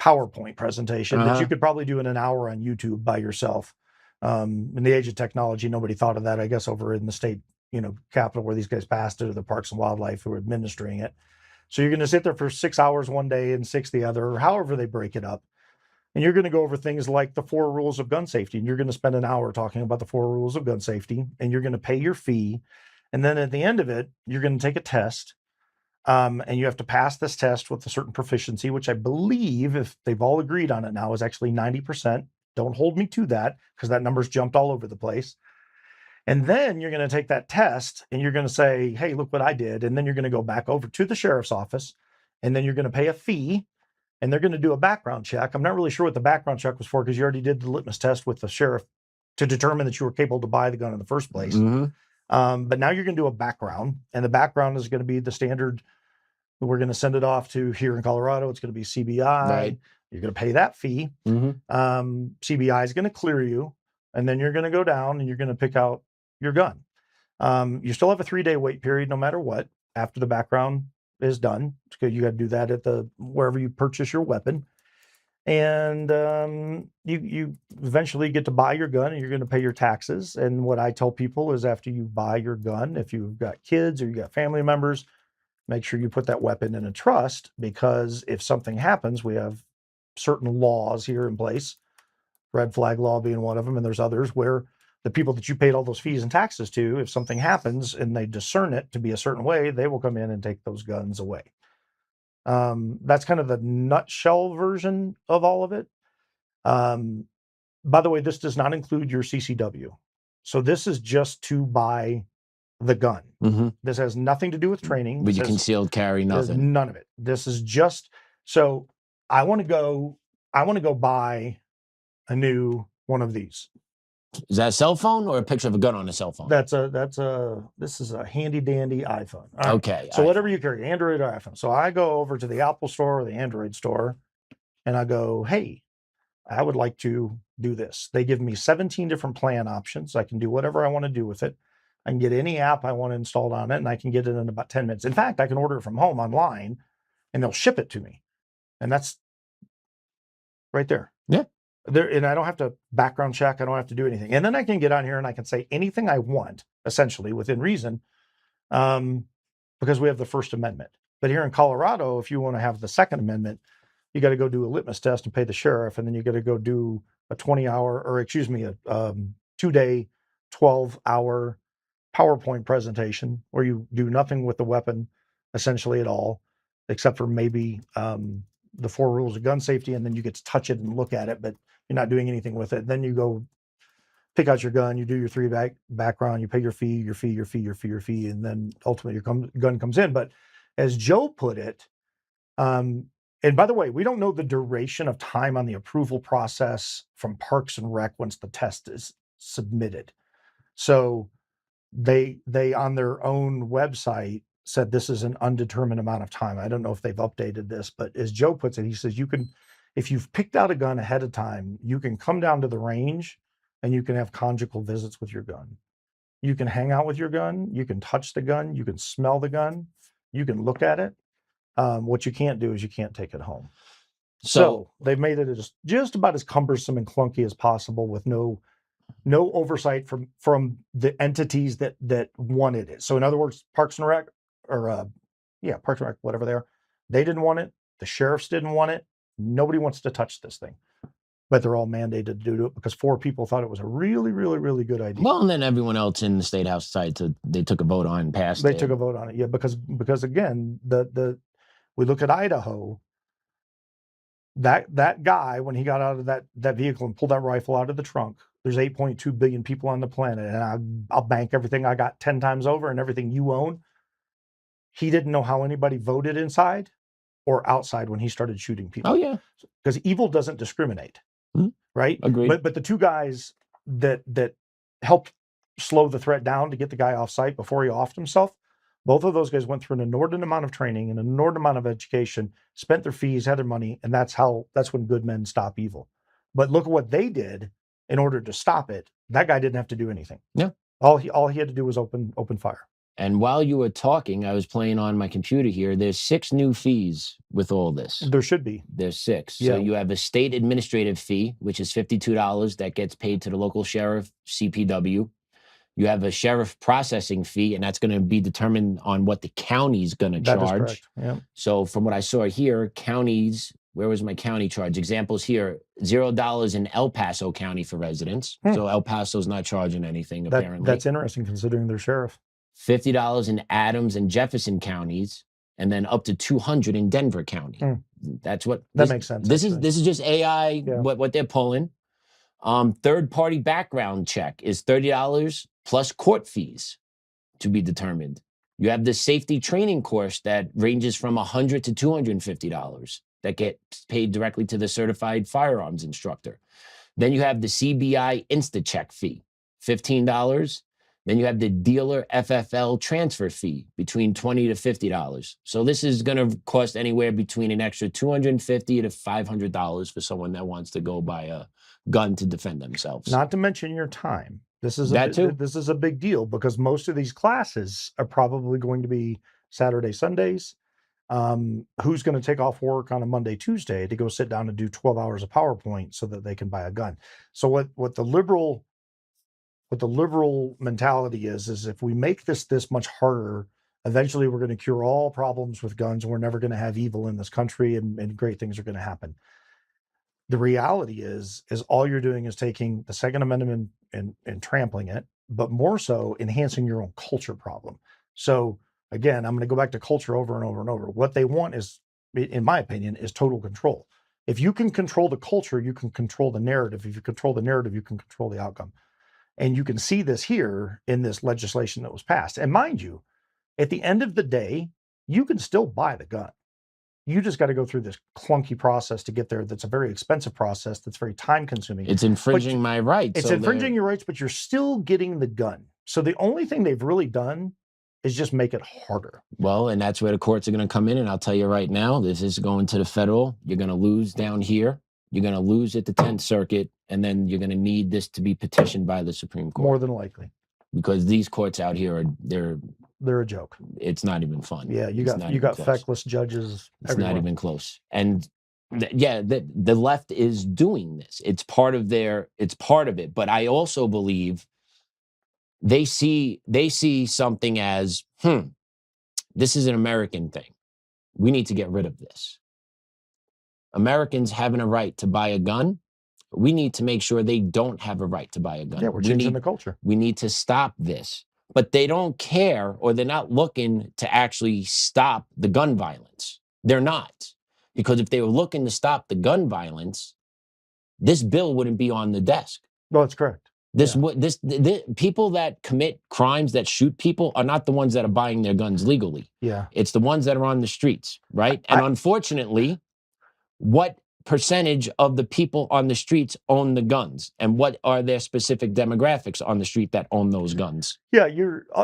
Speaker 2: PowerPoint presentation that you could probably do in an hour on YouTube by yourself. In the age of technology, nobody thought of that, I guess, over in the state, capital where these guys passed it, or the Parks and Wildlife who are administering it. So you're going to sit there for 6 hours one day and 6 the other, or however they break it up. And you're going to go over things like the 4 rules of gun safety. And you're going to spend an hour talking about the 4 rules of gun safety, and you're going to pay your fee. And then at the end of it, you're going to take a test. And you have to pass this test with a certain proficiency, which I believe, if they've all agreed on it now, is actually 90%. Don't hold me to that, because that number's jumped all over the place. And then you're going to take that test and you're going to say, hey, look what I did. And then you're going to go back over to the sheriff's office, and then you're going to pay a fee, and they're going to do a background check. I'm not really sure what the background check was for, because you already did the litmus test with the sheriff to determine that you were capable to buy the gun in the first place. But now you're going to do a background, and the background is going to be the standard. We're going to send it off to here in Colorado. It's going to be CBI. Right. You're going to pay that fee. CBI is going to clear you, and then you're going to go down and you're going to pick out your gun. You still have a 3-day wait period, no matter what, after the background is done, because you got to do that at wherever you purchase your weapon. And you eventually get to buy your gun, and you're going to pay your taxes. And what I tell people is, after you buy your gun, if you've got kids or you got family members, make sure you put that weapon in a trust, because if something happens, we have certain laws here in place, red flag law being one of them, and there's others where the people that you paid all those fees and taxes to, if something happens and they discern it to be a certain way, they will come in and take those guns away. That's kind of the nutshell version of all of it. By the way, this does not include your CCW. So this is just to buy the gun. This has nothing to do with training.
Speaker 6: But you concealed carry, nothing.
Speaker 2: None of it. This is just, so I want to go buy a new one of these.
Speaker 6: Is that a cell phone or a picture of a gun on a cell phone?
Speaker 2: This is a handy dandy iPhone. Right.
Speaker 6: Okay.
Speaker 2: So whatever you carry, Android or iPhone. So I go over to the Apple store or the Android store, and I go, hey, I would like to do this. They give me 17 different plan options. I can do whatever I want to do with it. I can get any app I want installed on it, and I can get it in about 10 minutes. In fact, I can order it from home online, and they'll ship it to me. And that's right there.
Speaker 6: Yeah.
Speaker 2: And I don't have to background check. I don't have to do anything. And then I can get on here and I can say anything I want, essentially, within reason, because we have the First Amendment. But here in Colorado, if you want to have the Second Amendment, you got to go do a litmus test and pay the sheriff, and then you got to go do a 2-day, 12-hour PowerPoint presentation where you do nothing with the weapon, essentially at all, except for maybe the 4 rules of gun safety, and then you get to touch it and look at it, but you're not doing anything with it. Then you go pick out your gun, you do your 3 background, you pay your fee, and then ultimately your gun comes in. But as Joe put it, and by the way, we don't know the duration of time on the approval process from Parks and Rec once the test is submitted. So they on their own website said this is an undetermined amount of time. I don't know if they've updated this, but as Joe puts it, he says you can, if you've picked out a gun ahead of time, you can come down to the range and you can have conjugal visits with your gun. You can hang out with your gun. You can touch the gun. You can smell the gun. You can look at it. What you can't do is you can't take it home. So they've made it just about as cumbersome and clunky as possible with no oversight from the entities that wanted it. So in other words, Parks and Rec, Parks and Rec, whatever they are, they didn't want it. The sheriffs didn't want it. Nobody wants to touch this thing, but they're all mandated to do it because 4 people thought it was a really, really, really good idea.
Speaker 6: Well, and then everyone else in the state house decided they took a vote on and passed it.
Speaker 2: They took a vote on it, yeah, because again, we look at Idaho. That guy, when he got out of that vehicle and pulled that rifle out of the trunk, there's 8.2 billion people on the planet, and I'll bank everything I got 10 times over and everything you own. He didn't know how anybody voted inside or outside when he started shooting people.
Speaker 6: Oh yeah,
Speaker 2: because evil doesn't discriminate, right?
Speaker 6: Agreed.
Speaker 2: But the 2 guys that helped slow the threat down to get the guy off site before he offed himself, both of those guys went through an inordinate amount of training and an inordinate amount of education, spent their fees, had their money, and that's when good men stop evil. But look at what they did in order to stop it. That guy didn't have to do anything.
Speaker 6: Yeah.
Speaker 2: All he had to do was open fire.
Speaker 6: And while you were talking, I was playing on my computer here. There's 6 new fees with all this.
Speaker 2: There should be.
Speaker 6: There's 6.
Speaker 2: Yeah.
Speaker 6: So you have a state administrative fee, which is $52 that gets paid to the local sheriff, CPW. You have a sheriff processing fee, and that's going to be determined on what the county's going to charge.
Speaker 2: That is correct. Yeah.
Speaker 6: So from what I saw here, counties, where was my county charge? Examples here, $0 in El Paso County for residents. So El Paso's not charging anything, apparently.
Speaker 2: That's interesting considering their sheriff.
Speaker 6: $50 in Adams and Jefferson counties, and then up to $200 in Denver County. That's what
Speaker 2: that makes sense.
Speaker 6: This is just AI, what they're pulling. Third-party background check is $30 plus court fees to be determined. You have the safety training course that ranges from $100 to $250 that gets paid directly to the certified firearms instructor. Then you have the CBI InstaCheck fee, $15. Then you have the dealer FFL transfer fee between $20 to $50. So this is going to cost anywhere between an extra $250 to $500 for someone that wants to go buy a gun to defend themselves.
Speaker 2: Not to mention your time. This is
Speaker 6: This
Speaker 2: is a big deal because most of these classes are probably going to be Saturday, Sundays. Who's going to take off work on a Monday, Tuesday to go sit down and do 12 hours of PowerPoint so that they can buy a gun? So what the liberal mentality is if we make this much harder, eventually we're going to cure all problems with guns and we're never going to have evil in this country and great things are going to happen. The reality is all you're doing is taking the Second Amendment and trampling it, but more so enhancing your own culture problem. So again, I'm going to go back to culture over and over and over. What they want is, in my opinion, is total control. If you can control the culture, you can control the narrative. If you control the narrative, you can control the outcome. And you can see this here in this legislation that was passed. And mind you, at the end of the day, you can still buy the gun. You just got to go through this clunky process to get there. That's a very expensive process. That's very time consuming.
Speaker 6: It's infringing my rights.
Speaker 2: It's infringing your rights, but you're still getting the gun. So the only thing they've really done is just make it harder.
Speaker 6: Well, and that's where the courts are going to come in. And I'll tell you right now, this is going to the federal. You're going to lose down here. You're going to lose at the 10th Circuit. And then you're going to need this to be petitioned by the Supreme Court.
Speaker 2: More than likely.
Speaker 6: because these courts out here
Speaker 2: They're a joke.
Speaker 6: it's not even fun.
Speaker 2: Yeah, you
Speaker 6: It's
Speaker 2: got
Speaker 6: not
Speaker 2: you
Speaker 6: even
Speaker 2: got
Speaker 6: close.
Speaker 2: feckless judges.
Speaker 6: It's
Speaker 2: everywhere.
Speaker 6: not even close. And the left is doing this. It's part of it. But I also believe they see something as, this is an American thing. We need to get rid of this. Americans having a right to buy a gun, we need to make sure they don't have a right to buy a gun.
Speaker 2: Yeah, we're changing the culture.
Speaker 6: We need to stop this. But they don't care, or they're not looking to actually stop the gun violence. They're not. Because if they were looking to stop the gun violence, this bill wouldn't be on the desk.
Speaker 2: No, that's correct.
Speaker 6: This people that commit crimes, that shoot people, are not the ones that are buying their guns legally.
Speaker 2: Yeah.
Speaker 6: It's the ones that are on the streets, right? And unfortunately, what percentage of the people on the streets own the guns, and what are their specific demographics on the street that own those guns?
Speaker 2: Yeah,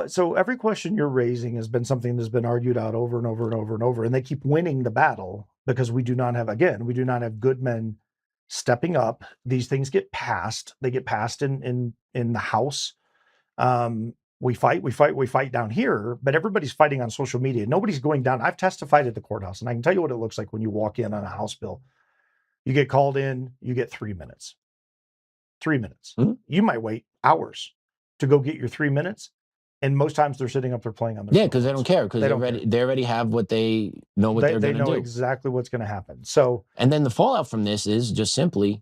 Speaker 2: so every question you're raising has been something that's been argued out over and over and over and over, and they keep winning the battle because we do not have good men stepping up. These things get passed. They get passed in the House. We fight down here, but everybody's fighting on social media. Nobody's going down. I've testified at the courthouse, and I can tell you what it looks like when you walk in on a House bill. You get called in, you get 3 minutes. 3 minutes.
Speaker 6: Mm-hmm.
Speaker 2: You might wait hours to go get your 3 minutes. And most times they're sitting up there playing on their
Speaker 6: Yeah, because they don't care, because they already have what they know what they're going to do.
Speaker 2: They know exactly what's going to happen. So,
Speaker 6: and then the fallout from this is just simply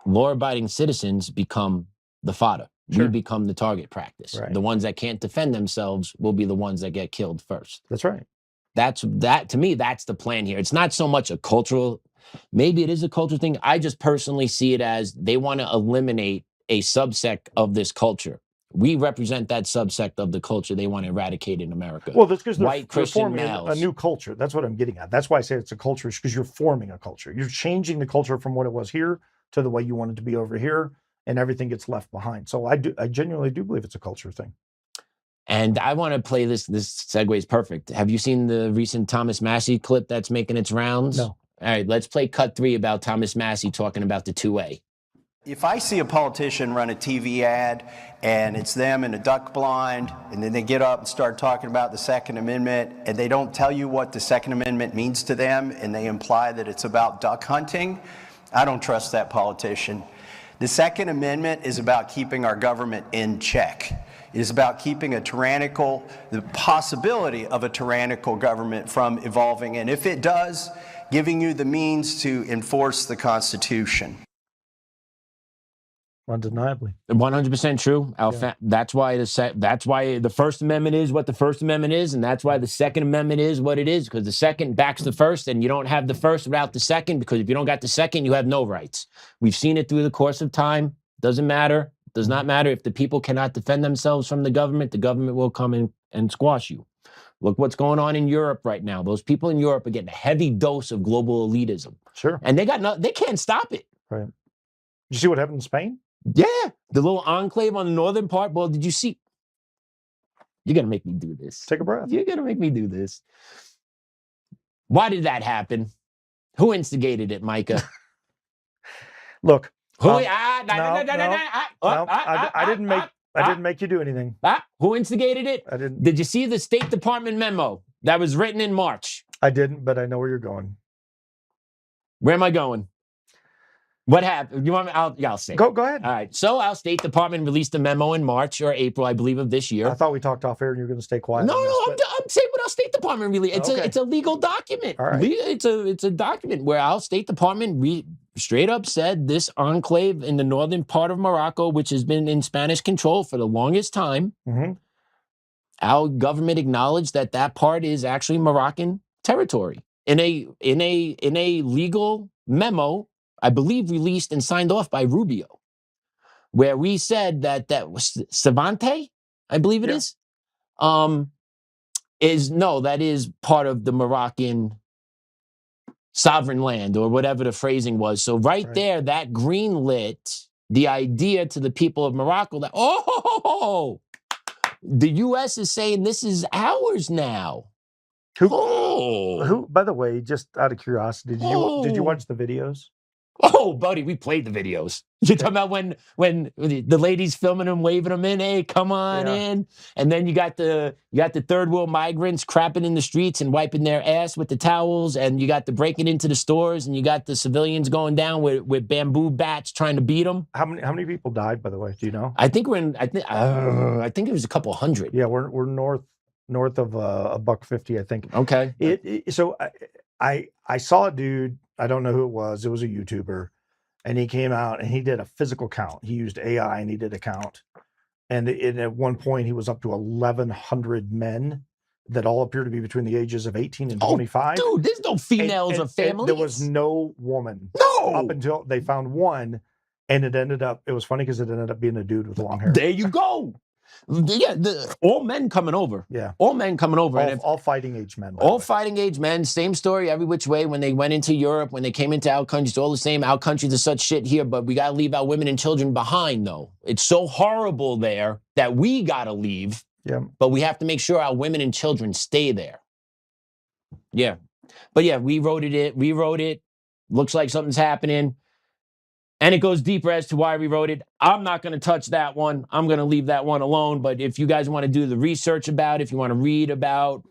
Speaker 6: law-abiding citizens become the fodder.
Speaker 2: Sure.
Speaker 6: We become the target practice.
Speaker 2: Right.
Speaker 6: The ones that can't defend themselves will be the ones that get killed first.
Speaker 2: That's right.
Speaker 6: To me, that's the plan here. It's not so much a cultural, maybe it is a cultural thing. I just personally see it as they want to eliminate a subsect of this culture. We represent that subsect of the culture they want to eradicate in America.
Speaker 2: Well, that's because
Speaker 6: white Christian
Speaker 2: forming
Speaker 6: males.
Speaker 2: a new culture. That's what I'm getting at. That's why I say it's a culture, because you're forming a culture. You're changing the culture from what it was here to the way you want it to be over here, and everything gets left behind. So I genuinely do believe it's a culture thing. And
Speaker 6: I want to play this. This segue is perfect. Have you seen the recent Thomas Massie clip that's making its rounds?
Speaker 2: No.
Speaker 6: All right, let's play cut 3 about Thomas Massie talking about the 2A.
Speaker 7: If I see a politician run a TV ad and it's them in a duck blind, and then they get up and start talking about the Second Amendment, and they don't tell you what the Second Amendment means to them, and they imply that it's about duck hunting, I don't trust that politician. The Second Amendment is about keeping our government in check. It is about keeping the possibility of a tyrannical government from evolving, and if it does, giving you the means to enforce the Constitution.
Speaker 2: Undeniably,
Speaker 6: 100% true. That's why the First Amendment is what the First Amendment is, and that's why the Second Amendment is what it is, because the Second backs the First, and you don't have the First without the Second, because if you don't got the Second, you have no rights. We've seen it through the course of time. Doesn't matter. Does not matter. If the people cannot defend themselves from the government will come in and squash you. Look what's going on in Europe right now. Those people in Europe are getting a heavy dose of global elitism.
Speaker 2: Sure.
Speaker 6: And they can't stop it.
Speaker 2: Right. Did you see what happened in Spain?
Speaker 6: Yeah, the little enclave on the northern part. Well, did you see? You're going to make me do this.
Speaker 2: Take a breath.
Speaker 6: You're going to make me do this. Why did that happen? Who instigated it, Micah?
Speaker 2: Look.
Speaker 6: I
Speaker 2: didn't make you do anything.
Speaker 6: Who instigated it?
Speaker 2: I didn't.
Speaker 6: Did you see the State Department memo that was written in March?
Speaker 2: I didn't, but I know where you're going.
Speaker 6: Where am I going? What happened? You want me? I'll say.
Speaker 2: Go ahead.
Speaker 6: All right. So our State Department released a memo in March or April, I believe, of this year.
Speaker 2: I thought we talked off air and you're going to stay quiet.
Speaker 6: No, I'm saying what our State Department released. It's a legal document.
Speaker 2: All right.
Speaker 6: It's a document where our State Department straight up said this enclave in the northern part of Morocco, which has been in Spanish control for the longest time, our government acknowledged that part is actually Moroccan territory in a legal memo, I believe released and signed off by Rubio, where we said that was Savante, I believe it is that is part of the Moroccan sovereign land, or whatever the phrasing was. So right there, that green lit the idea to the people of Morocco that, the U.S. is saying this is ours now.
Speaker 2: Who, by the way, just out of curiosity, did you watch the videos?
Speaker 6: Oh, buddy, we played the videos. You're talking about when the ladies filming them, waving them in, hey, come on in. And then you got the third world migrants crapping in the streets and wiping their ass with the towels, and you got the breaking into the stores, and you got the civilians going down with bamboo bats trying to beat them.
Speaker 2: How many people died, by the way? Do you know?
Speaker 6: I think I think it was a couple hundred.
Speaker 2: Yeah, we're north of a $150, I think.
Speaker 6: Okay.
Speaker 2: So I saw a dude, I don't know who it was a YouTuber, and he came out and he did a physical count. He used AI and he did a count. And at one point he was up to 1,100 men that all appear to be between the ages of 18 and 25.
Speaker 6: Dude, there's no females or families.
Speaker 2: There was no woman.
Speaker 6: No.
Speaker 2: Up until they found one, and it was funny because it ended up being a dude with long hair.
Speaker 6: There you go. Yeah, all men coming over.
Speaker 2: Yeah.
Speaker 6: All men coming over.
Speaker 2: All fighting age men.
Speaker 6: All fighting age men. Same story every which way. When they went into Europe, when they came into our countries, all the same. Our countries are such shit here, but we got to leave our women and children behind, though. It's so horrible there that we got to leave.
Speaker 2: Yeah.
Speaker 6: But we have to make sure our women and children stay there. Yeah. But yeah, we wrote it. Looks like something's happening. And it goes deeper as to why we wrote it. I'm not going to touch that one. I'm going to leave that one alone. But if you guys want to do the research about it, if you want to read about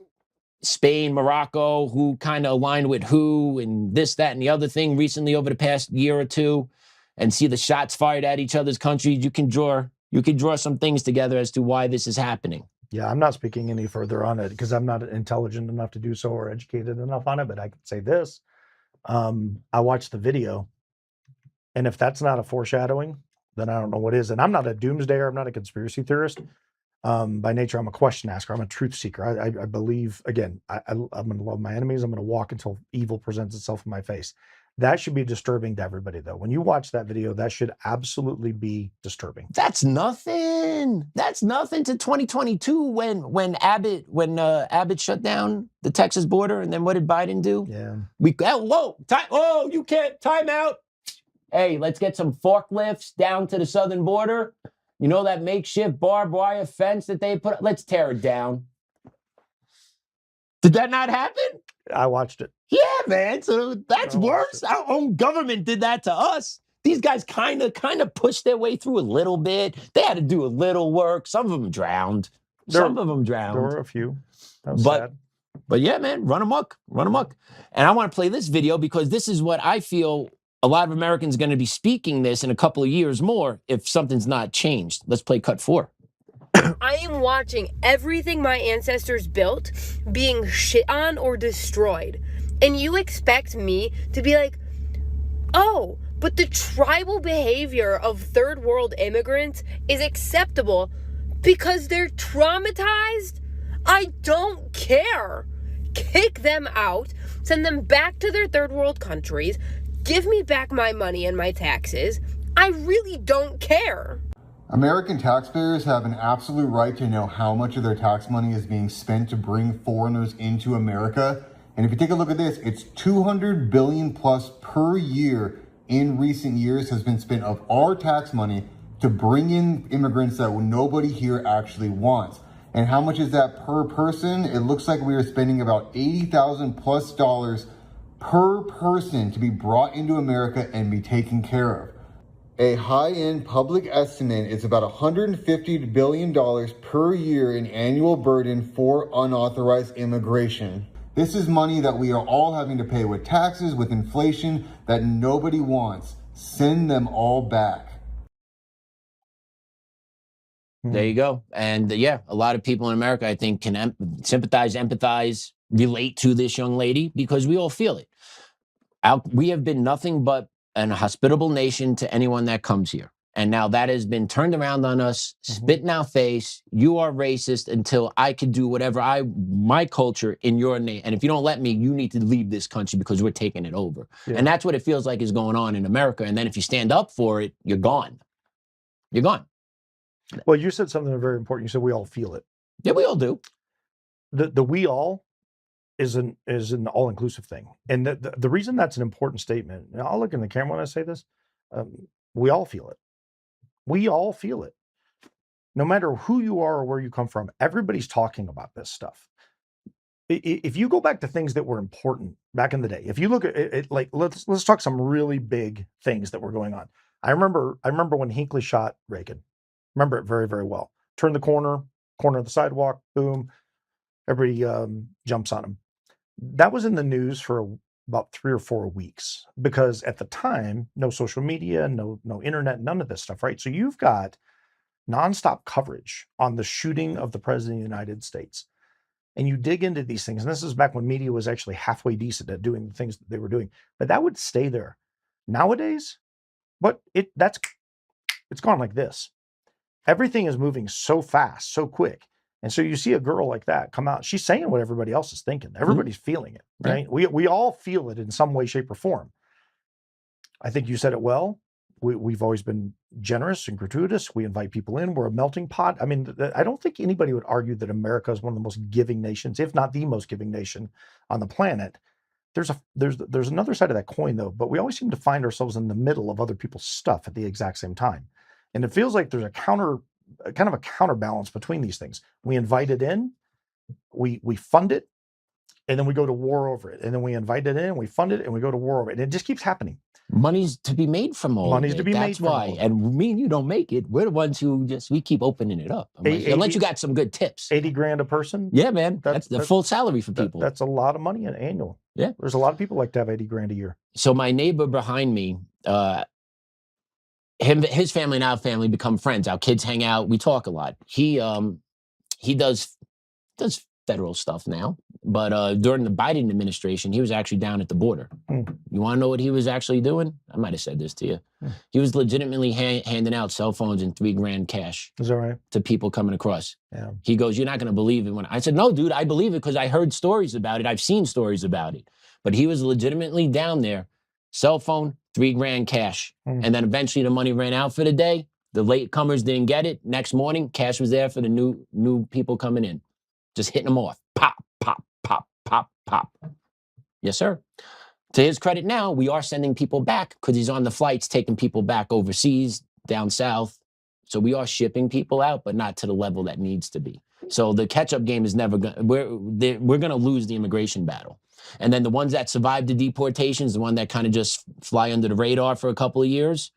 Speaker 6: Spain, Morocco, who kind of aligned with who, and this, that, and the other thing recently over the past year or two, and see the shots fired at each other's countries, you can draw some things together as to why this is happening.
Speaker 2: Yeah, I'm not speaking any further on it because I'm not intelligent enough to do so or educated enough on it, but I can say this. I watched the video. And if that's not a foreshadowing, then I don't know what is. And I'm not a doomsdayer. I'm not a conspiracy theorist. By nature, I'm a question asker. I'm a truth seeker. I believe, again, I'm going to love my enemies. I'm going to walk until evil presents itself in my face. That should be disturbing to everybody, though. When you watch that video, that should absolutely be disturbing.
Speaker 6: That's nothing. That's nothing to 2022 when Abbott shut down the Texas border. And then what did Biden do?
Speaker 2: Yeah.
Speaker 6: You can't, time out. Hey, let's get some forklifts down to the southern border. You know that makeshift barbed wire fence that they put? Let's tear it down. Did that not happen?
Speaker 2: I watched it.
Speaker 6: Yeah, man. So that's worse. Our own government did that to us. These guys kind of pushed their way through a little bit. They had to do a little work. Some of them drowned. There
Speaker 2: were a few. That was sad.
Speaker 6: But yeah, man, run amok. And I want to play this video because this is what I feel a lot of Americans are going to be speaking this in a couple of years more if something's not changed. Let's play cut 4.
Speaker 8: I am watching everything my ancestors built being shit on or destroyed. And you expect me to be like, oh, but the tribal behavior of third world immigrants is acceptable because they're traumatized? I don't care. Kick them out, send them back to their third world countries, give me back my money and my taxes. I really don't care.
Speaker 9: American taxpayers have an absolute right to know how much of their tax money is being spent to bring foreigners into America. And if you take a look at this, it's $200 billion plus per year in recent years has been spent of our tax money to bring in immigrants that nobody here actually wants. And how much is that per person? It looks like we are spending about $80,000 plus per person to be brought into America and be taken care of. A high-end public estimate is about $150 billion per year in annual burden for unauthorized immigration. This is money that we are all having to pay with taxes, with inflation that nobody wants. Send them all back.
Speaker 6: There you go. And yeah, a lot of people in America, I think, can sympathize, empathize, relate to this young lady because we all feel it. We have been nothing but an hospitable nation to anyone that comes here. And now that has been turned around on us, spit in our face. You are racist until I can do whatever my culture in your name. And if you don't let me, you need to leave this country because we're taking it over. Yeah. And that's what it feels like is going on in America. And then if you stand up for it, you're gone. You're gone.
Speaker 2: Well, you said something very important. You said we all feel it.
Speaker 6: Yeah, we all do.
Speaker 2: The we all is an all-inclusive thing. And the reason that's an important statement, and I'll look in the camera when I say this, we all feel it. We all feel it. No matter who you are or where you come from, everybody's talking about this stuff. if you go back to things that were important back in the day, if you look at it, like let's talk some really big things that were going on. I remember when Hinckley shot Reagan. Remember it very, very well. Turn the corner of the sidewalk, boom, everybody jumps on him. That was in the news for about 3 or 4 weeks because at the time, no social media, no internet, none of this stuff, right? So you've got nonstop coverage on the shooting of the president of the United States. And you dig into these things, and this is back when media was actually halfway decent at doing the things that they were doing, but that would stay there. Nowadays, it's gone like this. Everything is moving so fast, so quick. And so you see a girl like that come out, she's saying what everybody else is thinking. Everybody's feeling it, right? Yeah. We all feel it in some way, shape, or form. I think you said it well. We've always been generous and gratuitous. We invite people in. We're a melting pot. I mean, I don't think anybody would argue that America is one of the most giving nations, if not the most giving nation on the planet. There's another side of that coin, though, but we always seem to find ourselves in the middle of other people's stuff at the exact same time. And it feels like there's a counterbalance between these things. We invite it in, we fund it, and then we go to war over it. And then we invite it in, we fund it, and we go to war over it. And it just keeps happening.
Speaker 6: Money's to be made from all of it. That's why. And me and you don't make it. We're the ones who we keep opening it up. Unless you got some good tips.
Speaker 2: $80,000 a person?
Speaker 6: Yeah, man. That's the full salary for people.
Speaker 2: That's a lot of money annual.
Speaker 6: Yeah.
Speaker 2: There's a lot of people like to have $80,000 a year.
Speaker 6: So my neighbor behind me, his family and our family become friends. Our kids hang out. We talk a lot. He does federal stuff now, but during the Biden administration, he was actually down at the border. You want to know what he was actually doing? I might have said this to you. He was legitimately handing out cell phones and $3,000 cash.
Speaker 2: Is that right?
Speaker 6: To people coming across.
Speaker 2: Yeah.
Speaker 6: He goes, "You're not going to believe it." When I said, "No, dude, I believe it because I heard stories about it. I've seen stories about it." But he was legitimately down there, cell phone, $3,000 cash. And then eventually the money ran out for the day. The latecomers didn't get it. Next morning, cash was there for the new people coming in. Just hitting them off. Pop, pop, pop, pop, pop. Yes, sir. To his credit now, we are sending people back because he's on the flights taking people back overseas, down south. So we are shipping people out, but not to the level that needs to be. So the catch-up game is never going to, we're going to lose the immigration battle. And then the ones that survive the deportations, the one that kind of just fly under the radar for a couple of years,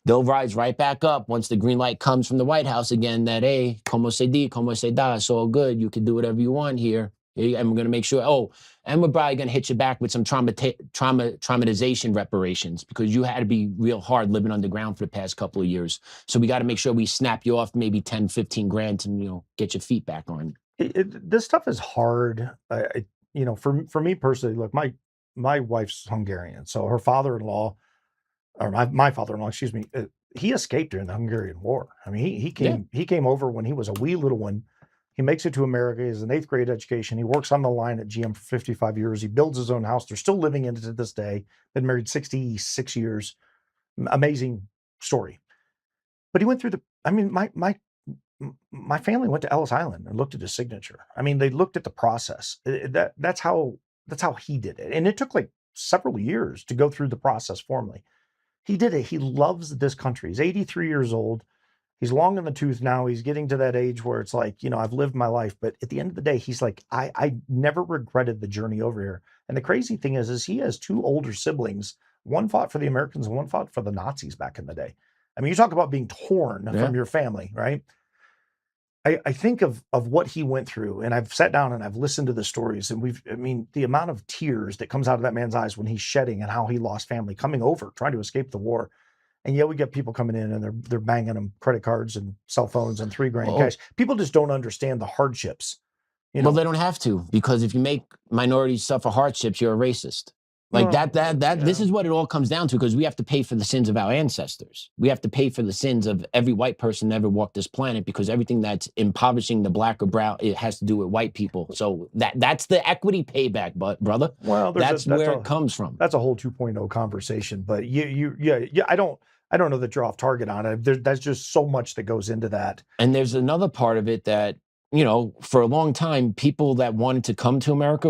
Speaker 6: they'll rise right back up once the green light comes from the White House again that, hey, como se di, como se da, it's all good. You can do whatever you want here. And we're going to make sure, and we're probably going to hit you back with some traumatization reparations because you had to be real hard living underground for the past couple of years. So we got to make sure we snap you off maybe 10, 15 grand to, get your feet back on.
Speaker 2: This stuff is hard. For me personally, look, my wife's Hungarian. So her father-in-law, or my father-in-law, excuse me, he escaped during the Hungarian War. I mean, he came over when he was a wee little one. He makes it to America. He has an 8th grade education. He works on the line at GM for 55 years. He builds his own house. They're still living in it to this day. Been married 66 years. Amazing story. But he went through my family went to Ellis Island and looked at his signature. I mean, they looked at the process. That's how he did it. And it took like several years to go through the process formally. He did it. He loves this country. He's 83 years old. He's long in the tooth now. He's getting to that age where it's like, I've lived my life. But at the end of the day, he's like, I never regretted the journey over here. And the crazy thing is he has 2 older siblings. One fought for the Americans and one fought for the Nazis back in the day. I mean, you talk about being torn from your family, right? I think of what he went through, and I've sat down and I've listened to the stories, and the amount of tears that comes out of that man's eyes when he's shedding and how he lost family coming over, trying to escape the war. And yet we get people coming in and they're banging them credit cards and cell phones and $3,000 cash. People just don't understand the hardships.
Speaker 6: Well, they don't have to, because if you make minorities suffer hardships, you're a racist. Like this is what it all comes down to, because we have to pay for the sins of our ancestors. We have to pay for the sins of every white person that ever walked this planet, because everything that's impoverishing the black or brown, it has to do with white people. So that's the equity payback, brother. Well, that's where it comes from.
Speaker 2: That's a whole 2.0 conversation. But I don't know that you're off target on it. That's just so much that goes into that.
Speaker 6: And there's another part of it that, for a long time, people that wanted to come to America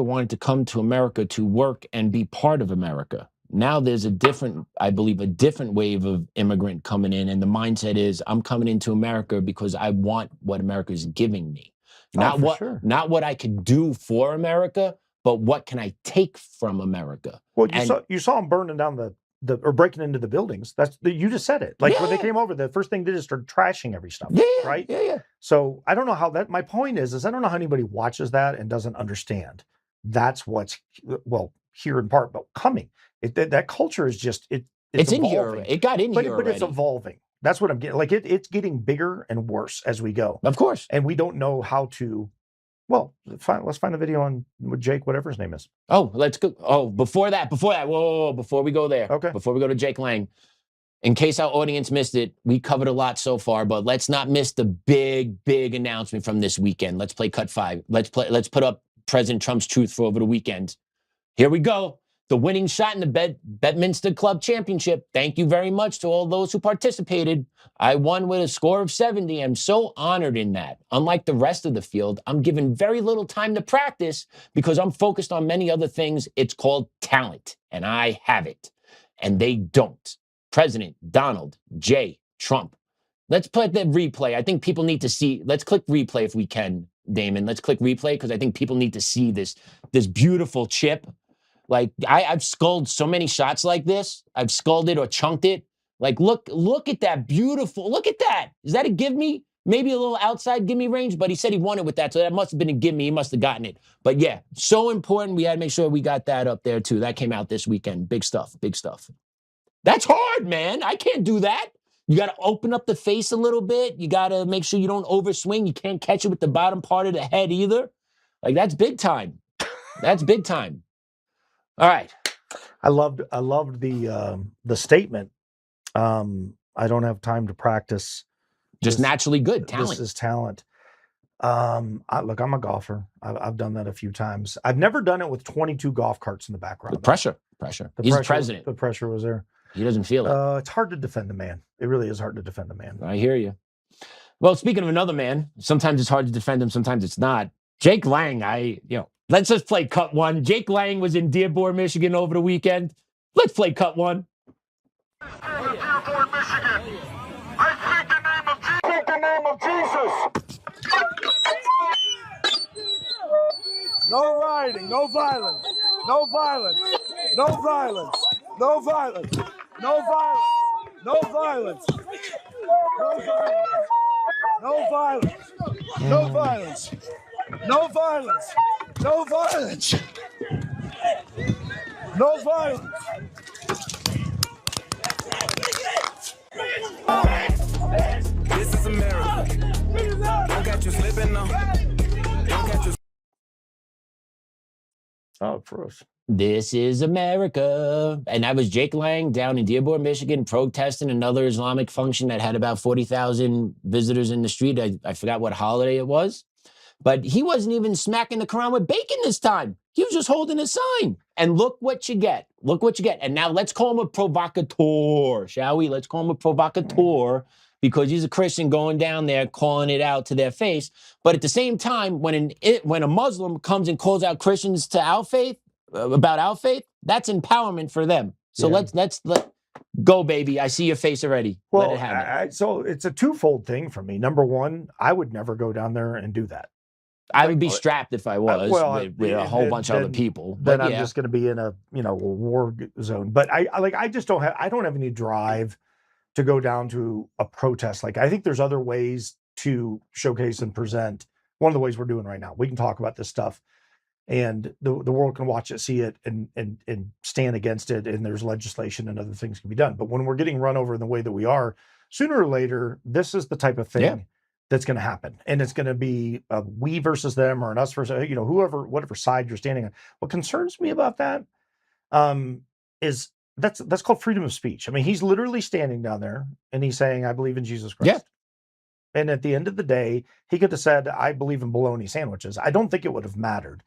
Speaker 6: to work and be part of America. Now there's a different wave of immigrant coming in. And the mindset is, I'm coming into America because I want what America is giving me. Not
Speaker 2: for sure.
Speaker 6: not what I could do for America, but what can I take from America?
Speaker 2: Well, you saw them burning down or breaking into the buildings. You just said it. Like when they came over, the first thing they did is start trashing every stuff. Right?
Speaker 6: Yeah.
Speaker 2: So I don't know how that. My point is I don't know how anybody watches that and doesn't understand. That's what's here in part, but coming. That culture is just it's
Speaker 6: in
Speaker 2: evolving.
Speaker 6: here. It got in here,
Speaker 2: but it's evolving. That's what I'm getting. Like it's getting bigger and worse as we go.
Speaker 6: Of course.
Speaker 2: And we don't know how to. Well, let's find a video on Jake, whatever his name is.
Speaker 6: Oh, let's go. Oh, before that. Whoa, before we go there.
Speaker 2: Okay.
Speaker 6: Before we go to Jake Lang. In case our audience missed it, we covered a lot so far, but let's not miss the big announcement from this weekend. Let's play cut 5. Let's put up President Trump's truth for over the weekend. Here we go. The winning shot in the Bedminster Club Championship. Thank you very much to all those who participated. I won with a score of 70. I'm so honored in that. Unlike the rest of the field, I'm given very little time to practice because I'm focused on many other things. It's called talent, and I have it, and they don't. President Donald J. Trump. Let's put the replay. I think people need to see. Let's click replay if we can, Damon. Let's click replay because I think people need to see this beautiful chip. Like I've sculled so many shots like this. I've sculled it or chunked it. Like look at that beautiful. Look at that. Is that a give me? Maybe a little outside give me range, but he said he won it with that, so that must have been a give me. He must have gotten it. But yeah, so important. We had to make sure we got that up there too. That came out this weekend. Big stuff. That's hard, man. I can't do that. You got to open up the face a little bit. You got to make sure you don't overswing. You can't catch it with the bottom part of the head either. Like that's big time. That's big time. All right.
Speaker 2: I loved the statement. I don't have time to practice.
Speaker 6: Just naturally good talent.
Speaker 2: This is talent. Look, I'm a golfer. I've done that a few times. I've never done it with 22 golf carts in the background.
Speaker 6: The pressure. He's the president.
Speaker 2: The pressure was there.
Speaker 6: He doesn't feel it.
Speaker 2: It's hard to defend the man. It really is hard to defend the man.
Speaker 6: I hear you. Well, speaking of another man, sometimes it's hard to defend him. Sometimes it's not. Jake Lang, let's just play cut 1. Jake Lang was in Dearborn, Michigan over the weekend. Let's play cut 1.
Speaker 10: Dearborn, Michigan. I speak the name of Jesus. No rioting, no violence, no violence, no violence, no violence, no violence, no violence, no violence, no violence, no violence, no violence, no violence. This is America. Don't catch you slipping now. Don't catch you.
Speaker 2: Oh, for us.
Speaker 6: This is America. And that was Jake Lang down in Dearborn, Michigan, protesting another Islamic function that had about 40,000 visitors in the street. I forgot what holiday it was. But he wasn't even smacking the Quran with bacon this time. He was just holding a sign. And look what you get. Look what you get. And now let's call him a provocateur, shall we? Let's call him a provocateur because he's a Christian going down there calling it out to their face. But at the same time, when a Muslim comes and calls out Christians to our faith, about our faith, that's empowerment for them. So let's go, baby. I see your face already.
Speaker 2: Well,
Speaker 6: let it happen.
Speaker 2: So it's a twofold thing for me. Number one, I would never go down there and do that.
Speaker 6: I would be strapped if I was with a whole bunch of other people.
Speaker 2: Then I'm just going to be in a war zone. But I just don't have any drive to go down to a protest. Like I think there's other ways to showcase and present. One of the ways we're doing right now. We can talk about this stuff, and the world can watch it, see it, and stand against it. And there's legislation and other things can be done. But when we're getting run over in the way that we are, sooner or later, this is the type of thing that's going to happen. And it's going to be a we versus them or an us versus, whatever side you're standing on. What concerns me about that is that's called freedom of speech. I mean, he's literally standing down there and he's saying, I believe in Jesus Christ.
Speaker 6: Yeah.
Speaker 2: And at the end of the day, he could have said, I believe in bologna sandwiches. I don't think it would have mattered.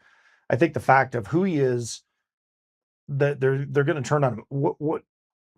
Speaker 2: I think the fact of who he is, that they're going to turn on him.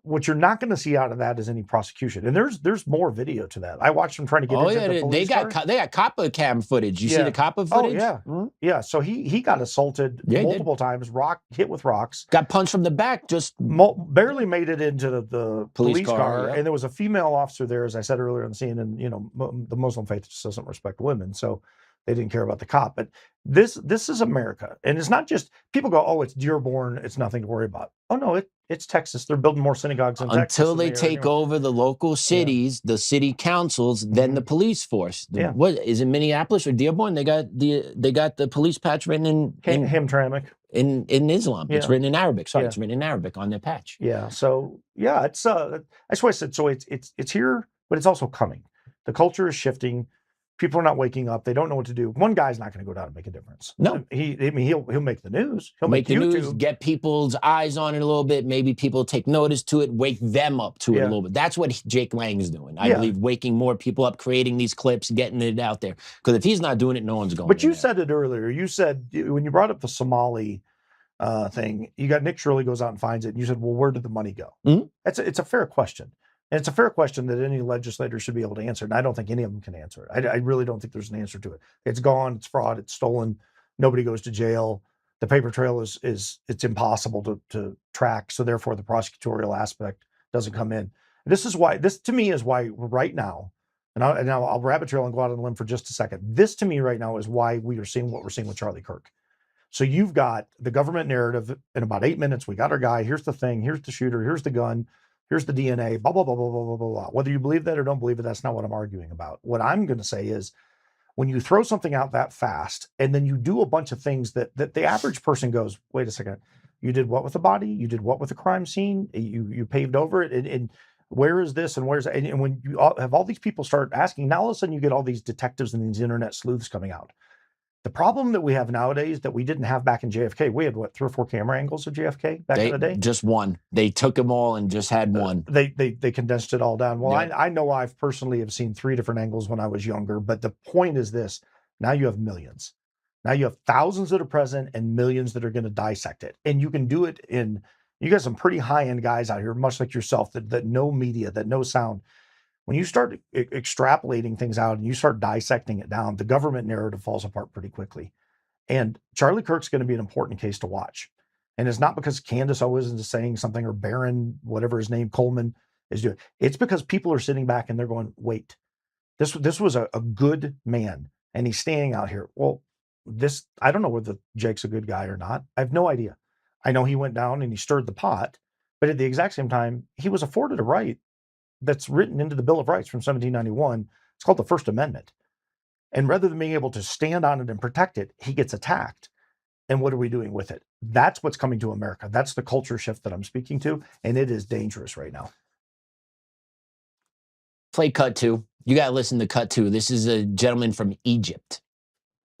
Speaker 2: What you're not going to see out of that is any prosecution. And there's more video to that. I watched them trying to get into the police car.
Speaker 6: They got copper cam footage. You see the copper footage?
Speaker 2: Oh, yeah. Mm-hmm. Yeah. So he got assaulted multiple times, hit with rocks.
Speaker 6: Got punched from the back, just
Speaker 2: barely made it into the police car. Yeah. And there was a female officer there, as I said earlier in the scene, and the Muslim faith just doesn't respect women. So They didn't care about the cop. But this is America. And it's not just people go, oh, it's Dearborn. It's nothing to worry about. Oh, no, it's Texas. They're building more synagogues in Texas.
Speaker 6: Until they take over the local cities, the city councils, then the police force. What is it, Minneapolis or Dearborn? They got the police patch written in
Speaker 2: Hamtramck.
Speaker 6: In Islam. It's written in Arabic. Sorry, it's written in Arabic on their patch.
Speaker 2: Yeah. So yeah, it's that's why I said so it's here, but it's also coming. The culture is shifting. People are not waking up. They don't know what to do. One guy's not going to go down and make a difference.
Speaker 6: No,
Speaker 2: he'll make the news. He'll
Speaker 6: make the
Speaker 2: YouTube.
Speaker 6: News, get people's eyes on it a little bit. Maybe people take notice to it, wake them up to it a little bit. That's what Jake Lang's doing. I believe waking more people up, creating these clips, getting it out there. Because if he's not doing it, no one's going.
Speaker 2: But you said it earlier. You said when you brought up the Somali thing, you got Nick Shirley goes out and finds it, and you said, "Well, where did the money go?" Mm-hmm. It's a fair question. And it's a fair question that any legislator should be able to answer. And I don't think any of them can answer it. I really don't think there's an answer to it. It's gone. It's fraud. It's stolen. Nobody goes to jail. The paper trail is it's impossible to track. So therefore, the prosecutorial aspect doesn't come in. This to me is why right now, and I'll rabbit trail and go out on a limb for just a second. This to me right now is why we are seeing what we're seeing with Charlie Kirk. So you've got the government narrative in about 8 minutes. We got our guy. Here's the thing. Here's the shooter. Here's the gun. Here's the DNA, blah, blah, blah, blah, blah, blah, blah, blah. Whether you believe that or don't believe it, that's not what I'm arguing about. What I'm going to say is when you throw something out that fast and then you do a bunch of things that the average person goes, wait a second, you did what with the body? You did what with the crime scene? You paved over it? And where is this and where's that? And when you have all these people start asking, now all of a sudden you get all these detectives and these internet sleuths coming out. The problem that we have nowadays that we didn't have back in JFK, we had 3 or 4 camera angles of JFK back in the day?
Speaker 6: Just one. They took them all and just had one.
Speaker 2: They condensed it all down. Well, I know I've personally have seen 3 different angles when I was younger, but the point is this, now you have millions. Now you have thousands that are present and millions that are going to dissect it. And you can do it you got some pretty high-end guys out here, much like yourself, that know media, that know sound. When you start extrapolating things out and you start dissecting it down, the government narrative falls apart pretty quickly. And Charlie Kirk's going to be an important case to watch. And it's not because Candace Owens is saying something or Baron, whatever his name, Coleman is doing. It's because people are sitting back and they're going, wait, this was a good man and he's standing out here. Well, I don't know whether Jake's a good guy or not. I have no idea. I know he went down and he stirred the pot, but at the exact same time, he was afforded a right that's written into the Bill of Rights from 1791. It's called the First Amendment. And rather than being able to stand on it and protect it, he gets attacked. And what are we doing with it? That's what's coming to America. That's the culture shift that I'm speaking to. And it is dangerous right now.
Speaker 6: Play cut 2. You got to listen to cut 2. This is a gentleman from Egypt.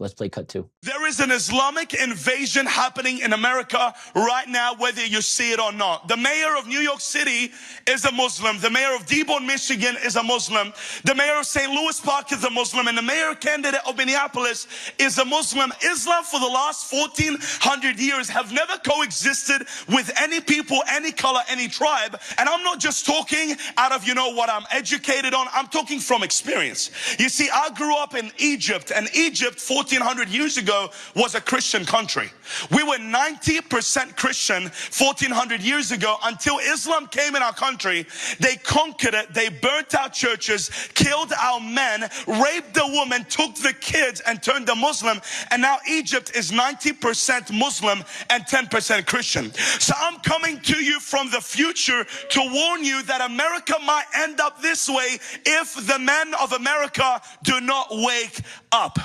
Speaker 6: Let's play cut 2.
Speaker 10: There is an Islamic invasion happening in America right now, whether you see it or not. The mayor of New York City is a Muslim. The mayor of Dearborn, Michigan is a Muslim. The mayor of St. Louis Park is a Muslim. And the mayor candidate of Minneapolis is a Muslim. Islam for the last 1,400 years have never coexisted with any people, any color, any tribe. And I'm not just talking out of, what I'm educated on. I'm talking from experience. You see, I grew up in Egypt, and Egypt 1,400 years ago was a Christian country. We were 90% Christian 1,400 years ago until Islam came in our country. They conquered it. They burnt our churches, killed our men, raped the women, took the kids, and turned them Muslim. And now Egypt is 90% Muslim and 10% Christian. So I'm coming to you from the future to warn you that America might end up this way if the men of America do not wake up.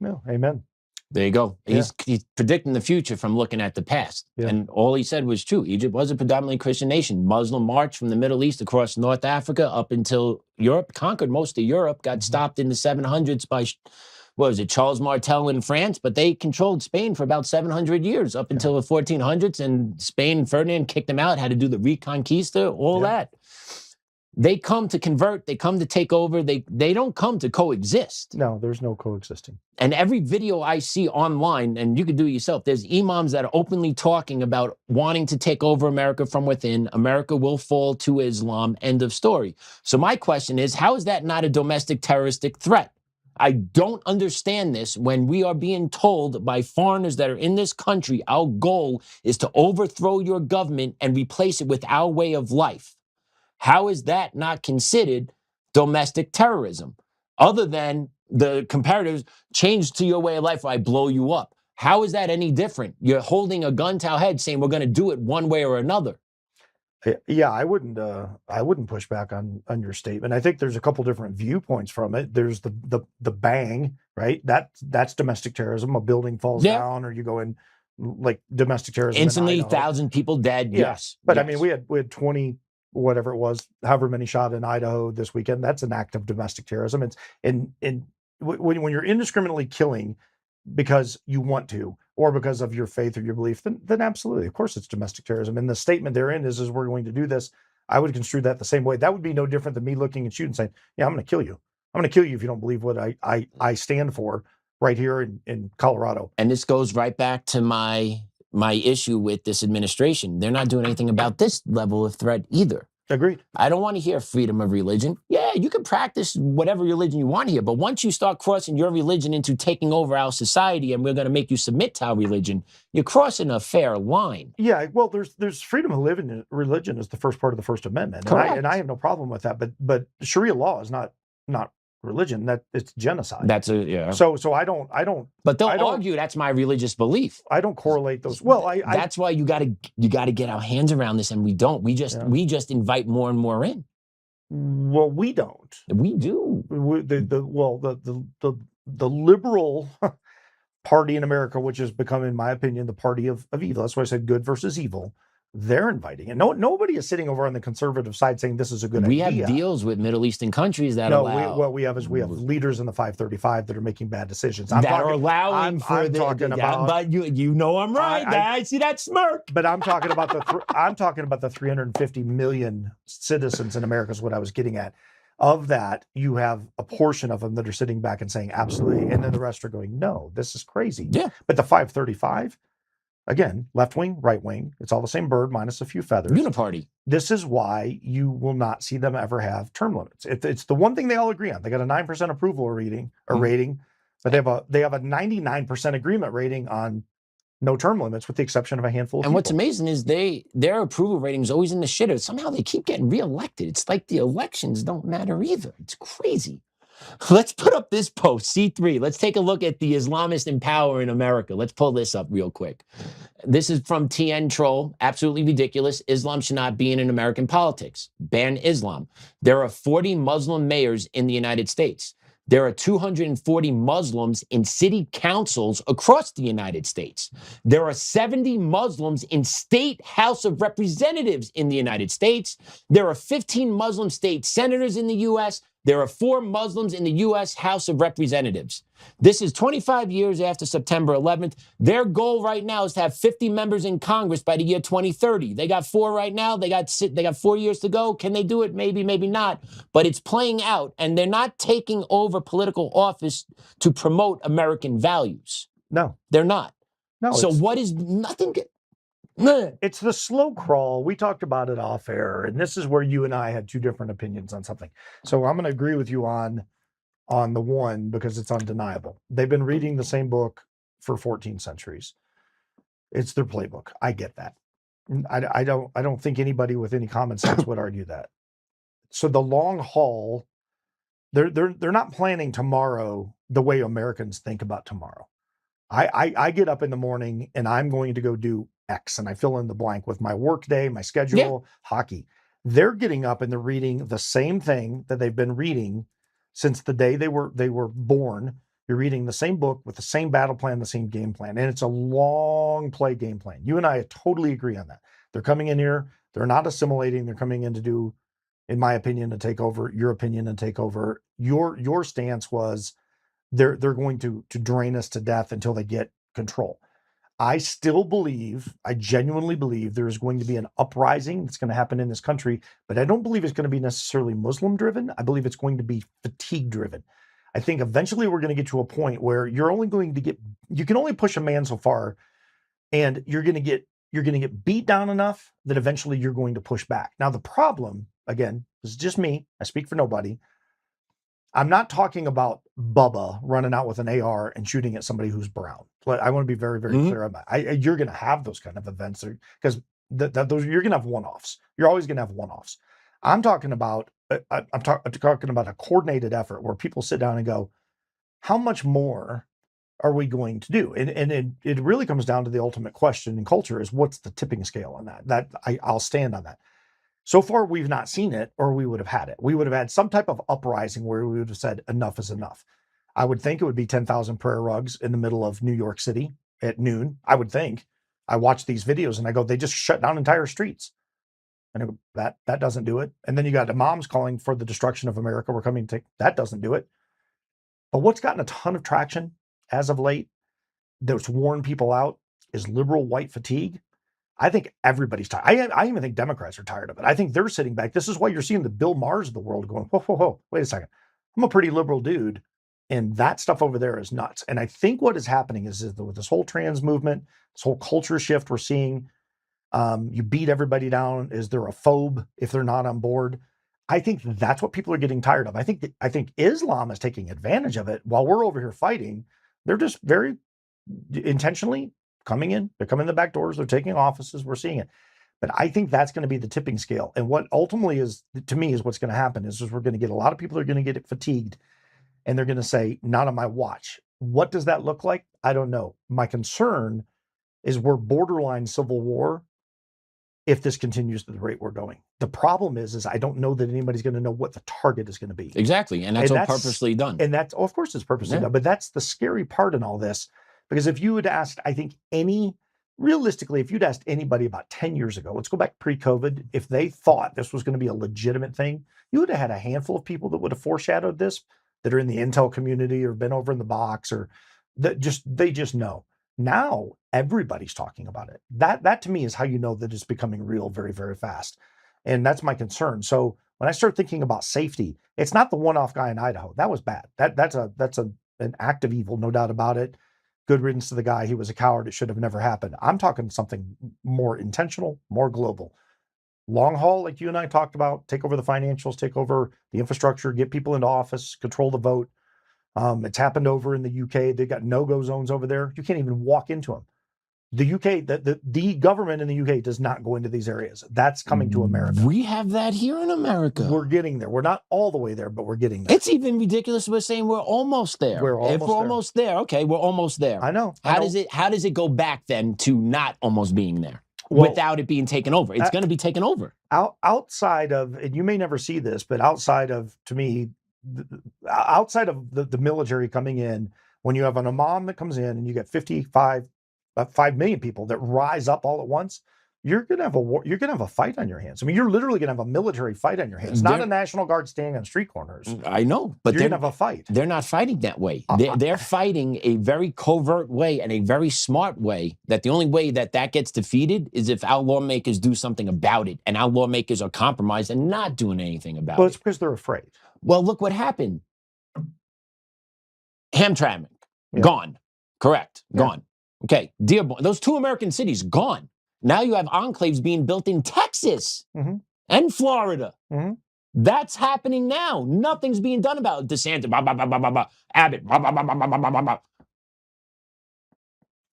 Speaker 2: No, amen.
Speaker 6: There you go. Yeah. He's predicting the future from looking at the past. Yeah. And all he said was true. Egypt was a predominantly Christian nation. Muslim march from the Middle East across North Africa up until Europe, conquered most of Europe, got stopped in the 700s by, Charles Martel in France, but they controlled Spain for about 700 years up until the 1400s, and Spain, Ferdinand kicked them out, had to do the Reconquista, all that. They come to convert, they come to take over, they don't come to coexist.
Speaker 2: No, there's no coexisting.
Speaker 6: And every video I see online, and you can do it yourself, there's imams that are openly talking about wanting to take over America from within. America will fall to Islam, end of story. So my question is, how is that not a domestic terroristic threat? I don't understand this when we are being told by foreigners that are in this country, our goal is to overthrow your government and replace it with our way of life. How is that not considered domestic terrorism? Other than the comparatives change to your way of life or I blow you up. How is that any different? You're holding a gun to our head saying we're going to do it one way or another.
Speaker 2: Yeah, I wouldn't push back on your statement. I think there's a couple different viewpoints from it. There's the bang, right? That's domestic terrorism. A building falls down, or you go in like domestic terrorism.
Speaker 6: Instantly, 1,000 people dead.
Speaker 2: Yeah.
Speaker 6: Yes,
Speaker 2: but
Speaker 6: yes.
Speaker 2: I mean, we had 20, whatever it was, however many shot in Idaho this weekend. That's an act of domestic terrorism. It's when you're indiscriminately killing because you want to, or because of your faith or your belief, then absolutely, of course, it's domestic terrorism. And the statement therein is we're going to do this. I would construe that the same way. That would be no different than me looking at you and saying, yeah, I'm going to kill you. I'm going to kill you if you don't believe what I stand for right here in Colorado.
Speaker 6: And this goes right back to my issue with this administration. They're not doing anything about this level of threat either.
Speaker 2: Agreed.
Speaker 6: I don't want to hear freedom of religion. Yeah, you can practice whatever religion you want here, but once you start crossing your religion into taking over our society and we're going to make you submit to our religion, you're crossing a fair line.
Speaker 2: Yeah, well, there's freedom of religion is the first part of the First Amendment, and I have no problem with that. But Sharia law is not religion. That it's genocide.
Speaker 6: That's yeah.
Speaker 2: So I don't.
Speaker 6: But they'll argue that's my religious belief.
Speaker 2: I don't correlate those. Well,
Speaker 6: that's why you got to get our hands around this, and we don't. We just invite more and more in.
Speaker 2: Well, we don't.
Speaker 6: We do.
Speaker 2: The liberal party in America, which has become, in my opinion, the party of evil. That's why I said good versus evil. They're inviting, and nobody is sitting over on the conservative side saying this is a good idea.
Speaker 6: We have deals with Middle Eastern countries that allow.
Speaker 2: What we have is leaders in the 535 that are making bad decisions.
Speaker 6: But you know I'm right. I see that smirk.
Speaker 2: But I'm talking about the 350 million citizens in America is what I was getting at. Of that, you have a portion of them that are sitting back and saying absolutely, and then the rest are going, no, this is crazy.
Speaker 6: Yeah.
Speaker 2: But the 535. Again, left wing, right wing, it's all the same bird minus a few feathers.
Speaker 6: Uniparty. This
Speaker 2: is why you will not see them ever have term limits. It's the one thing they all agree on. They got a 9% approval rating, but they have a 99% agreement rating on no term limits, with the exception of a handful of people.
Speaker 6: What's amazing is their approval rating is always in the shitter. Somehow they keep getting reelected. It's like the elections don't matter either. It's crazy. Let's put up this post, C3. Let's take a look at the Islamist in power in America. Let's pull this up real quick. This is from TN Troll. Absolutely ridiculous. Islam should not be in American politics. Ban Islam. There are 40 Muslim mayors in the United States. There are 240 Muslims in city councils across the United States. There are 70 Muslims in state House of Representatives in the United States. There are 15 Muslim state senators in the U.S. There are 4 Muslims in the U.S. House of Representatives. This is 25 years after September 11th. Their goal right now is to have 50 members in Congress by the year 2030. They got 4 right now. They got 4 years to go. Can they do it? Maybe, maybe not. But it's playing out, and they're not taking over political office to promote American values.
Speaker 2: No.
Speaker 6: They're not.
Speaker 2: No.
Speaker 6: So what is nothing?
Speaker 2: It's the slow crawl. We talked about it off air, and this is where you and I had 2 different opinions on something. So I'm going to agree with you on the one because it's undeniable. They've been reading the same book for 14 centuries. It's their playbook. I get that. I don't think anybody with any common sense would argue that. So the long haul, they're not planning tomorrow the way Americans think about tomorrow. I get up in the morning and I'm going to go do X, and I fill in the blank with my work day, my schedule, hockey. They're getting up and they're reading the same thing that they've been reading since the day they were born. You're reading the same book with the same battle plan, the same game plan, and it's a long play game plan. You and I totally agree on that. They're coming in here. They're not assimilating. They're coming in to do, in my opinion, to take over your opinion and take over your stance was they're going to drain us to death until they get control. I still believe, I genuinely believe there is going to be an uprising that's going to happen in this country, but I don't believe it's going to be necessarily Muslim driven. I believe it's going to be fatigue driven. I think eventually we're going to get to a point where you can only push a man so far, and you're going to get beat down enough that eventually you're going to push back. Now, the problem, again, this is just me. I speak for nobody. I'm not talking about Bubba running out with an AR and shooting at somebody who's brown. I want to be very, very clear on that. You're going to have those kind of events because those you're going to have one-offs. You're always going to have one-offs. I'm talking about a coordinated effort where people sit down and go, how much more are we going to do? And it really comes down to the ultimate question in culture is what's the tipping scale on that? I'll stand on that. So far, we've not seen it, or we would have had it. We would have had some type of uprising where we would have said enough is enough. I would think it would be 10,000 prayer rugs in the middle of New York City at noon. I would think. I watch these videos and I go, they just shut down entire streets. And I go, that doesn't do it. And then you got imams calling for the destruction of America. We're coming to take, that doesn't do it. But what's gotten a ton of traction as of late, that's worn people out, is liberal white fatigue. I think everybody's tired. I even think Democrats are tired of it. I think they're sitting back. This is why you're seeing the Bill Maher's of the world going, whoa, whoa, whoa, wait a second. I'm a pretty liberal dude. And that stuff over there is nuts. And I think what is happening is with this whole trans movement, this whole culture shift we're seeing, you beat everybody down. Is there a phobe if they're not on board? I think that's what people are getting tired of. I think Islam is taking advantage of it while we're over here fighting. They're just very intentionally coming in. They're coming in the back doors. They're taking offices. We're seeing it. But I think that's going to be the tipping scale. And what ultimately is, to me, is what's going to happen is we're going to get a lot of people are going to get fatigued. And they're going to say, not on my watch. What does that look like? I don't know. My concern is we're borderline civil war if this continues to the rate we're going. The problem is I don't know that anybody's going to know what the target is going to be.
Speaker 6: Exactly. And that's all purposely done.
Speaker 2: And that's, of course, it's purposely done. But that's the scary part in all this. Because if you had asked, I think realistically, if you'd asked anybody about 10 years ago, let's go back pre-COVID, if they thought this was going to be a legitimate thing, you would have had a handful of people that would have foreshadowed this, that are in the intel community or been over in the box, or that they just know. Now everybody's talking about it. That to me is how you know that it's becoming real very, very fast. And that's my concern. So when I start thinking about safety, it's not the one-off guy in Idaho. That was bad. That's an act of evil, no doubt about it. Good riddance to the guy. He was a coward. It should have never happened. I'm talking something more intentional, more global. Long haul, like you and I talked about, take over the financials, take over the infrastructure, get people into office, control the vote. It's happened over in the UK. They've got no-go zones over there. You can't even walk into them. The UK, the government in the UK does not go into these areas. That's coming to America.
Speaker 6: We have that here in America.
Speaker 2: We're getting there. We're not all the way there, but we're getting there.
Speaker 6: It's even ridiculous. We're saying we're almost there. If we're almost there, okay, we're almost there.
Speaker 2: I know.
Speaker 6: How does it go back then to not almost being there? Well, without it being taken over? It's going to be taken over.
Speaker 2: Outside of, and you may never see this, but outside of, to me, outside of the military coming in, when you have an imam that comes in and you get 5 million people that rise up all at once, you're gonna have a war. You're gonna have a fight on your hands. I mean, you're literally gonna have a military fight on your hands. Not a National Guard standing on street corners.
Speaker 6: I know, but
Speaker 2: you're gonna have a fight.
Speaker 6: They're not fighting that way. They're fighting a very covert way and a very smart way. That the only way that gets defeated is if our lawmakers do something about it, and our lawmakers are compromised and not doing anything about it.
Speaker 2: Well, it's because they're afraid.
Speaker 6: Well, look what happened. Hamtramck, gone. Correct, gone. Okay, Dearborn, those 2 American cities, gone. Now you have enclaves being built in Texas and Florida. That's happening now. Nothing's being done about it. DeSantis, Abbott,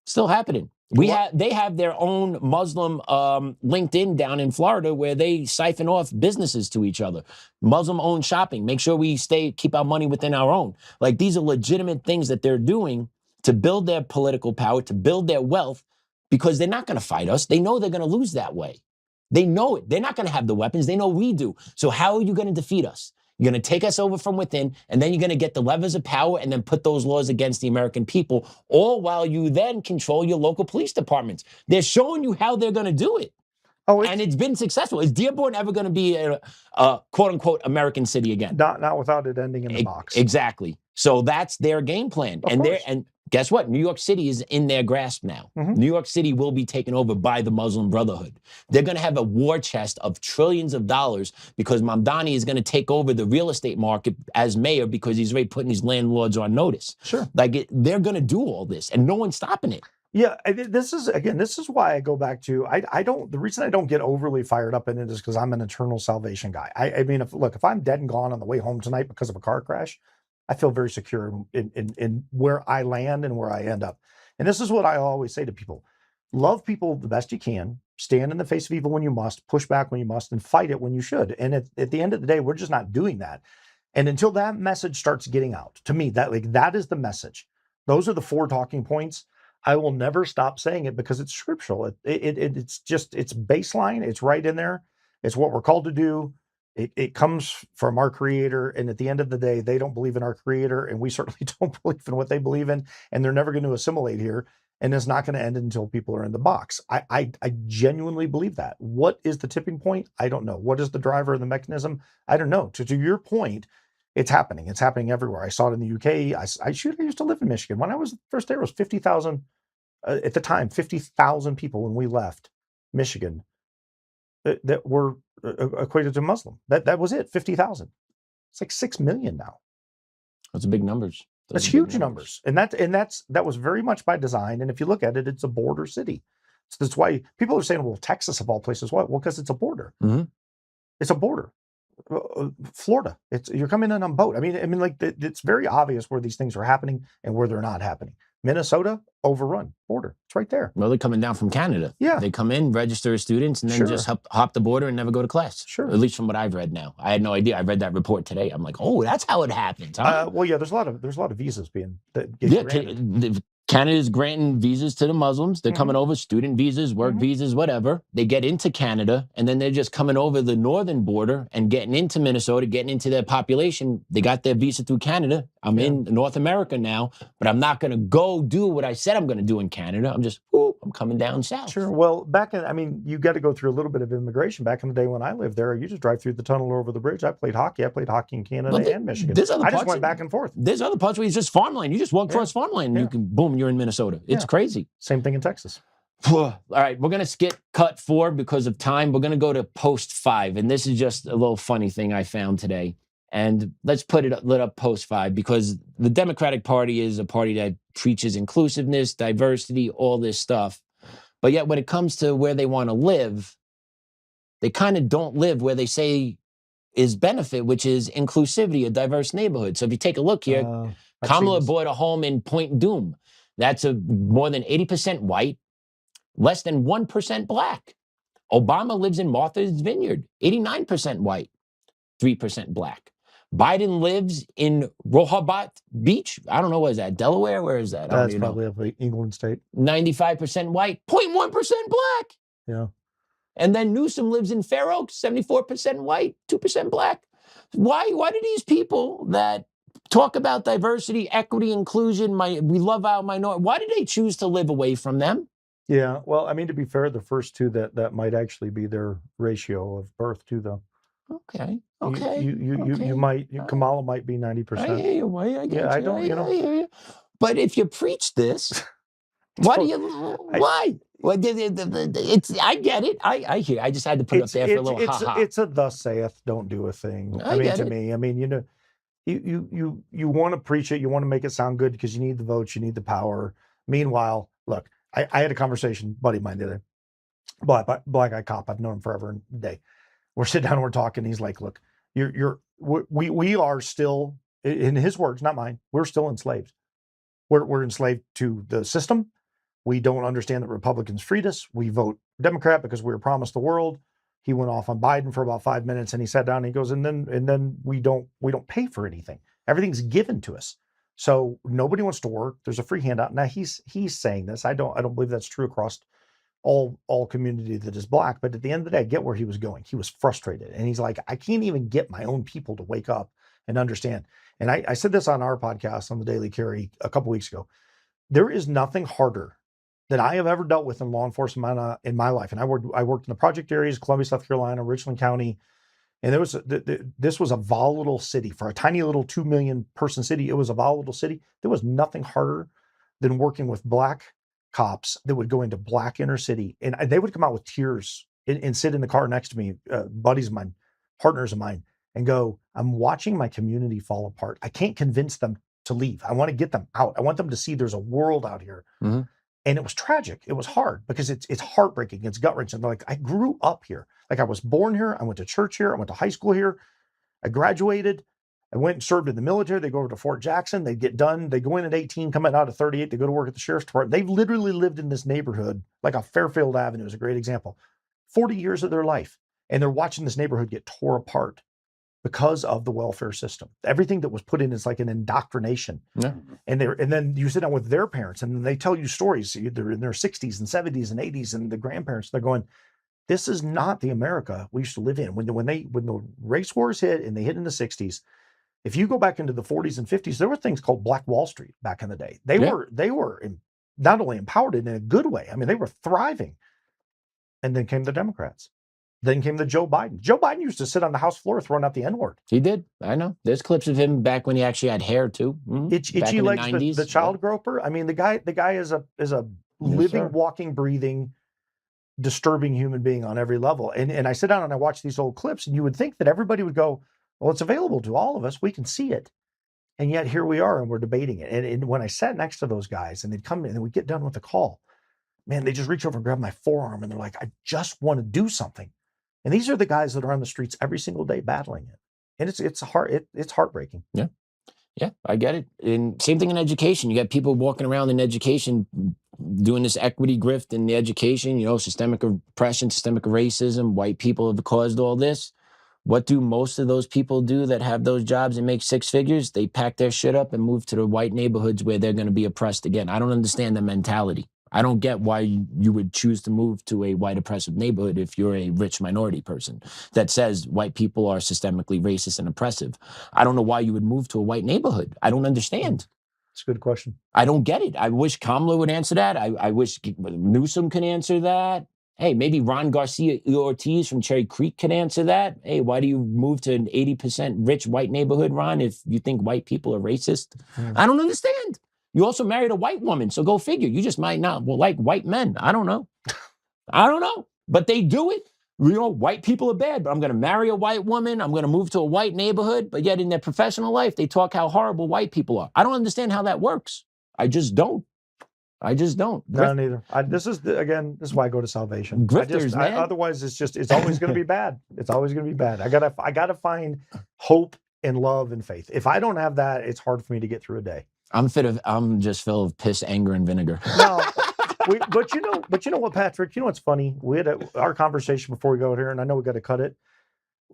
Speaker 6: still happening. They have their own Muslim LinkedIn down in Florida where they siphon off businesses to each other. Muslim-owned shopping. Make sure we keep our money within our own. Like, these are legitimate things that they're doing to build their political power, to build their wealth, because they're not going to fight us. They know they're going to lose that way. They know it. They're not going to have the weapons. They know we do. So how are you going to defeat us? You're going to take us over from within, and then you're going to get the levers of power and then put those laws against the American people, all while you then control your local police departments. They're showing you how they're going to do it. And it's been successful. Is Dearborn ever going to be a quote-unquote American city again?
Speaker 2: Not without it ending in the box.
Speaker 6: Exactly. So that's their game plan. And guess what? New York City is in their grasp now. New York City will be taken over by the Muslim Brotherhood. They're going to have a war chest of trillions of dollars because Mamdani is going to take over the real estate market as mayor because he's already putting these landlords on notice.
Speaker 2: Sure.
Speaker 6: They're going to do all this and no one's stopping it.
Speaker 2: Yeah, this is why I go back to, the reason I don't get overly fired up in it is because I'm an eternal salvation guy. I mean, if I'm dead and gone on the way home tonight because of a car crash, I feel very secure in where I land and where I end up. And this is what I always say to people. Love people the best you can, stand in the face of evil when you must, push back when you must, and fight it when you should. And at the end of the day, we're just not doing that. And until that message starts getting out, to me, that is the message. Those are the 4 talking points. I will never stop saying it because it's scriptural. It's baseline. It's right in there. It's what we're called to do. It comes from our Creator. And at the end of the day, they don't believe in our Creator, and we certainly don't believe in what they believe in. And they're never going to assimilate here. And it's not going to end until people are in the box. I genuinely believe that. What is the tipping point? I don't know. What is the driver of the mechanism? I don't know. To your point, it's happening. It's happening everywhere. I saw it in the UK. I used to live in Michigan. When I was first there, it was 50,000 at the time, 50,000 people when we left Michigan that were equated to Muslim. That was it, 50,000. It's like 6 million now.
Speaker 6: Those are big numbers.
Speaker 2: That's huge numbers. And that was very much by design. And if you look at it, it's a border city. So that's why people are saying, well, Texas of all places, what? Well, because it's a border.
Speaker 6: Mm-hmm.
Speaker 2: It's a border. Florida, you're coming in on a boat. I mean, like it's very obvious where these things are happening and where they're not happening. Minnesota, overrun border. It's right there.
Speaker 6: Well, they're coming down from Canada.
Speaker 2: Yeah.
Speaker 6: They come in, register as students, and then just hop the border and never go to class.
Speaker 2: Sure.
Speaker 6: At least from what I've read now. I had no idea. I read that report today. I'm like, oh, that's how it happens, huh?
Speaker 2: Well, yeah, there's a lot of visas being granted.
Speaker 6: Canada's granting visas to the Muslims. They're coming over, student visas, work visas, whatever. They get into Canada, and then they're just coming over the northern border and getting into Minnesota, getting into their population. They got their visa through Canada. I'm in North America now, but I'm not going to go do what I said I'm going to do in Canada. I'm coming down south.
Speaker 2: Sure. Well, you got to go through a little bit of immigration. Back in the day when I lived there, you just drive through the tunnel or over the bridge. I played hockey in Canada and Michigan. I just went back and forth.
Speaker 6: There's other parts where it's just farmland. You just walk across farmland and you're in Minnesota. It's crazy.
Speaker 2: Same thing in Texas.
Speaker 6: All right, we're going to skip cut 4 because of time. We're going to go to post 5. And this is just a little funny thing I found today. And let's lit up post 5 because the Democratic Party is a party that preaches inclusiveness, diversity, all this stuff. But yet when it comes to where they want to live, they kind of don't live where they say is benefit, which is inclusivity, a diverse neighborhood. So if you take a look here, Kamala bought a home in Point Doom. That's more than 80% white, less than 1% black. Obama lives in Martha's Vineyard, 89% white, 3% black. Biden lives in Rehoboth Beach. I don't know, what is that, Delaware? Where is that?
Speaker 2: That's probably up England state.
Speaker 6: 95% white, 0.1% black.
Speaker 2: Yeah.
Speaker 6: And then Newsom lives in Fair Oaks, 74% white, 2% black. Why do these people that talk about diversity, equity, inclusion, we love our minority, why did they choose to live away from them?
Speaker 2: Yeah, well, I mean, to be fair, the first two that might actually be their ratio of birth too, though.
Speaker 6: Okay.
Speaker 2: Kamala might be 90%.
Speaker 6: I hear you. I
Speaker 2: hear you.
Speaker 6: But if you preach this, why? Well, I get it. I hear. I just had to put it up there for a little ha-ha.
Speaker 2: It's a thus saith, don't do a thing. You want to preach it, you want to make it sound good because you need the votes, you need the power. Meanwhile, look, I had a conversation, buddy of mine the other day, black guy cop, I've known him forever and a day. We're sitting down and we're talking. He's like, look, we are still, in his words, not mine, we're still enslaved. We're enslaved to the system. We don't understand that Republicans freed us. We vote Democrat because we were promised the world. He went off on Biden for about 5 minutes and he sat down and he goes, and then we don't pay for anything. Everything's given to us. So nobody wants to work. There's a free handout. Now he's saying this. I don't believe that's true across all community that is black. But at the end of the day, I get where he was going. He was frustrated. And he's like, I can't even get my own people to wake up and understand. And I said this on our podcast on the Daily Carry a couple weeks ago. There is nothing harder that I have ever dealt with in law enforcement in my life. And I worked in the project areas, Columbia, South Carolina, Richland County. And this was a volatile city. For a tiny little 2 million person city, it was a volatile city. There was nothing harder than working with black cops that would go into black inner city. And they would come out with tears and sit in the car next to me, buddies of mine, partners of mine, and go, I'm watching my community fall apart. I can't convince them to leave. I want to get them out. I want them to see there's a world out here. Mm-hmm. And it was tragic. It was hard because it's heartbreaking. It's gut-wrenching. Like, I grew up here. Like, I was born here. I went to church here. I went to high school here. I graduated. I went and served in the military. They go over to Fort Jackson. They get done. They go in at 18, come out at 38. They go to work at the sheriff's department. They've literally lived in this neighborhood, like a Fairfield Avenue is a great example, 40 years of their life. And they're watching this neighborhood get tore apart because of the welfare system. Everything that was put in is like an indoctrination.
Speaker 6: Yeah.
Speaker 2: And then you sit down with their parents and they tell you stories. They're in their 60s and 70s and 80s, and the grandparents, they're going, this is not the America we used to live in. When the race wars hit, and they hit in the 60s, if you go back into the 40s and 50s, there were things called Black Wall Street back in the day. They were not only empowered in a good way. I mean, they were thriving. And then came the Democrats. Then came the Joe Biden. Joe Biden used to sit on the House floor throwing out the N-word.
Speaker 6: He did. I know. There's clips of him back when he actually had hair too.
Speaker 2: Itchy legs, the child groper. I mean, the guy is a living, walking, breathing, disturbing human being on every level. And I sit down and I watch these old clips, and you would think that everybody would go, well, it's available to all of us. We can see it. And yet here we are, and we're debating it. And when I sat next to those guys, and they'd come in and we'd get done with the call, man, they just reach over and grab my forearm, and they're like, I just want to do something. And these are the guys that are on the streets every single day battling it. And it's heartbreaking.
Speaker 6: Yeah. Yeah, I get it. And same thing in education. You got people walking around in education doing this equity grift in the education, systemic oppression, systemic racism. White people have caused all this. What do most of those people do that have those jobs and make six figures? They pack their shit up and move to the white neighborhoods where they're going to be oppressed again. I don't understand the mentality. I don't get why you would choose to move to a white oppressive neighborhood if you're a rich minority person that says white people are systemically racist and oppressive. I don't know why you would move to a white neighborhood. I don't understand.
Speaker 2: It's a good question.
Speaker 6: I don't get it. I wish Kamala would answer that. I wish Newsom can answer that. Hey, maybe Ron Garcia Ortiz from Cherry Creek can answer that. Hey, why do you move to an 80% rich white neighborhood, Ron, if you think white people are racist? I don't understand. You also married a white woman, so go figure. You just might not like white men. I don't know. I don't know. But they do it. White people are bad, but I'm going to marry a white woman. I'm going to move to a white neighborhood. But yet in their professional life, they talk how horrible white people are. I don't understand how that works. I just don't.
Speaker 2: No, neither. This is why I go to salvation.
Speaker 6: Grifters, man.
Speaker 2: Otherwise, it's always going to be bad. It's always going to be bad. I gotta find hope and love and faith. If I don't have that, it's hard for me to get through a day.
Speaker 6: I'm just filled with piss, anger, and vinegar.
Speaker 2: No, but you know what, Patrick? You know what's funny? We had our conversation before we go here, and I know we got to cut it.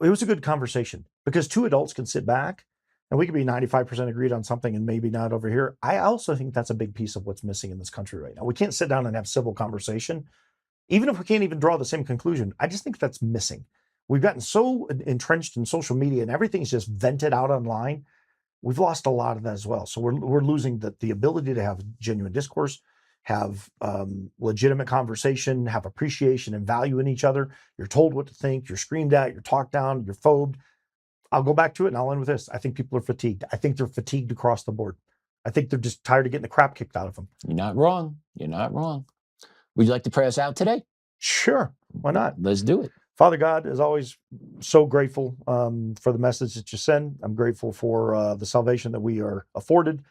Speaker 2: It was a good conversation because two adults can sit back and we could be 95% agreed on something and maybe not over here. I also think that's a big piece of what's missing in this country right now. We can't sit down and have civil conversation, even if we can't even draw the same conclusion. I just think that's missing. We've gotten so entrenched in social media and everything's just vented out online. We've lost a lot of that as well. So we're losing the ability to have genuine discourse, have legitimate conversation, have appreciation and value in each other. You're told what to think, you're screamed at, you're talked down, you're phobed. I'll go back to it and I'll end with this. I think people are fatigued. I think they're fatigued across the board. I think they're just tired of getting the crap kicked out of them.
Speaker 6: You're not wrong. You're not wrong. Would you like to pray us out today?
Speaker 2: Sure. Why not?
Speaker 6: Let's do it.
Speaker 2: Father God, as always, so grateful for the message that you send. I'm grateful for the salvation that we are afforded.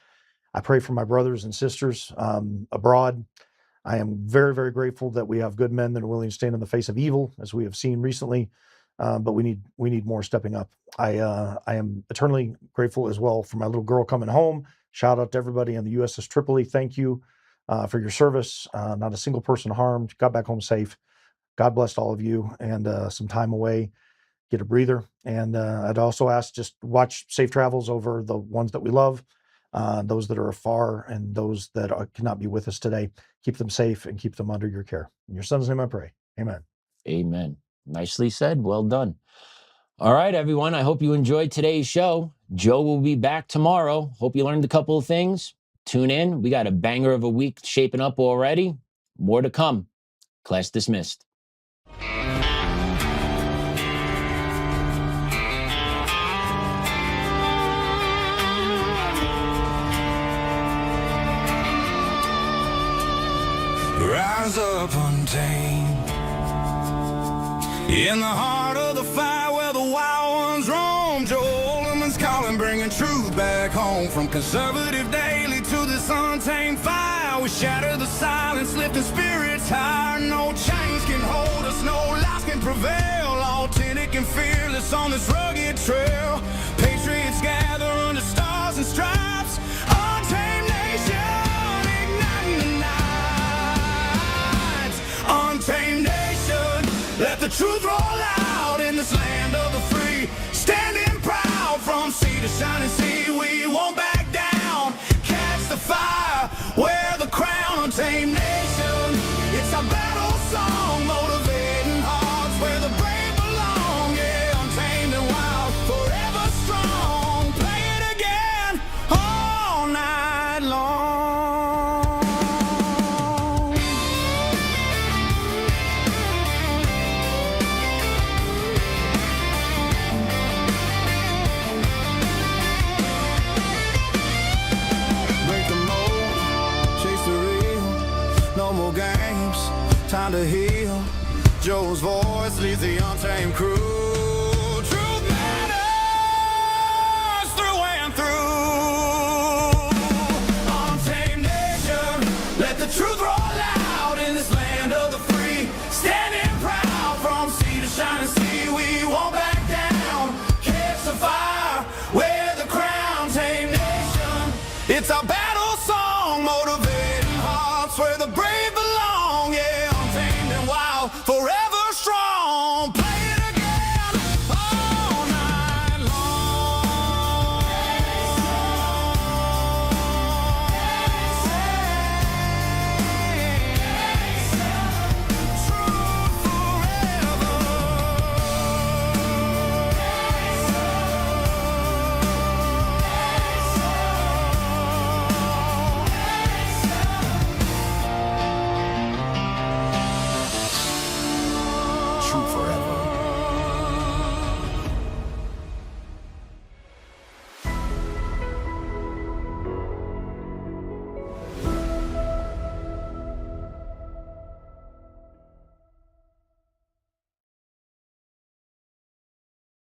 Speaker 2: I pray for my brothers and sisters abroad. I am very, very grateful that we have good men that are willing to stand in the face of evil, as we have seen recently. But we need more stepping up. I am eternally grateful as well for my little girl coming home. Shout out to everybody on the USS Tripoli. Thank you for your service. Not a single person harmed. Got back home safe. God blessed all of you, and some time away, get a breather. And I'd also ask, just watch safe travels over the ones that we love, those that are afar and those that cannot be with us today. Keep them safe and keep them under your care. In your son's name I pray. Amen.
Speaker 6: Amen. Nicely said. Well done. All right, everyone. I hope you enjoyed today's show. Joe will be back tomorrow. Hope you learned a couple of things. Tune in. We got a banger of a week shaping up already. More to come. Class dismissed.
Speaker 11: Rise up untamed in the heart of the fire where the wild ones roam. Joe Oltmann's calling, bringing truth back home. From conservative daily to this untamed fire, we shatter the silence, lifting spirits higher. No chains can hold us, no lies can prevail. Authentic and fearless on this rugged trail. Patriots gather under stars and stripes. Untamed nation, igniting the night. Untamed nation, let the truth roll out in this land of the free. Standing proud. shining sea, we won't back down. Catch the fire, wear the crown, untamed nation. It's our battle song, motivating hearts where the brave belong. Yeah, untamed and wild, forever strong. Play it again all night long. Break the mold, chase the real. No more games, time to heal. Joe's voice leads the untamed crew.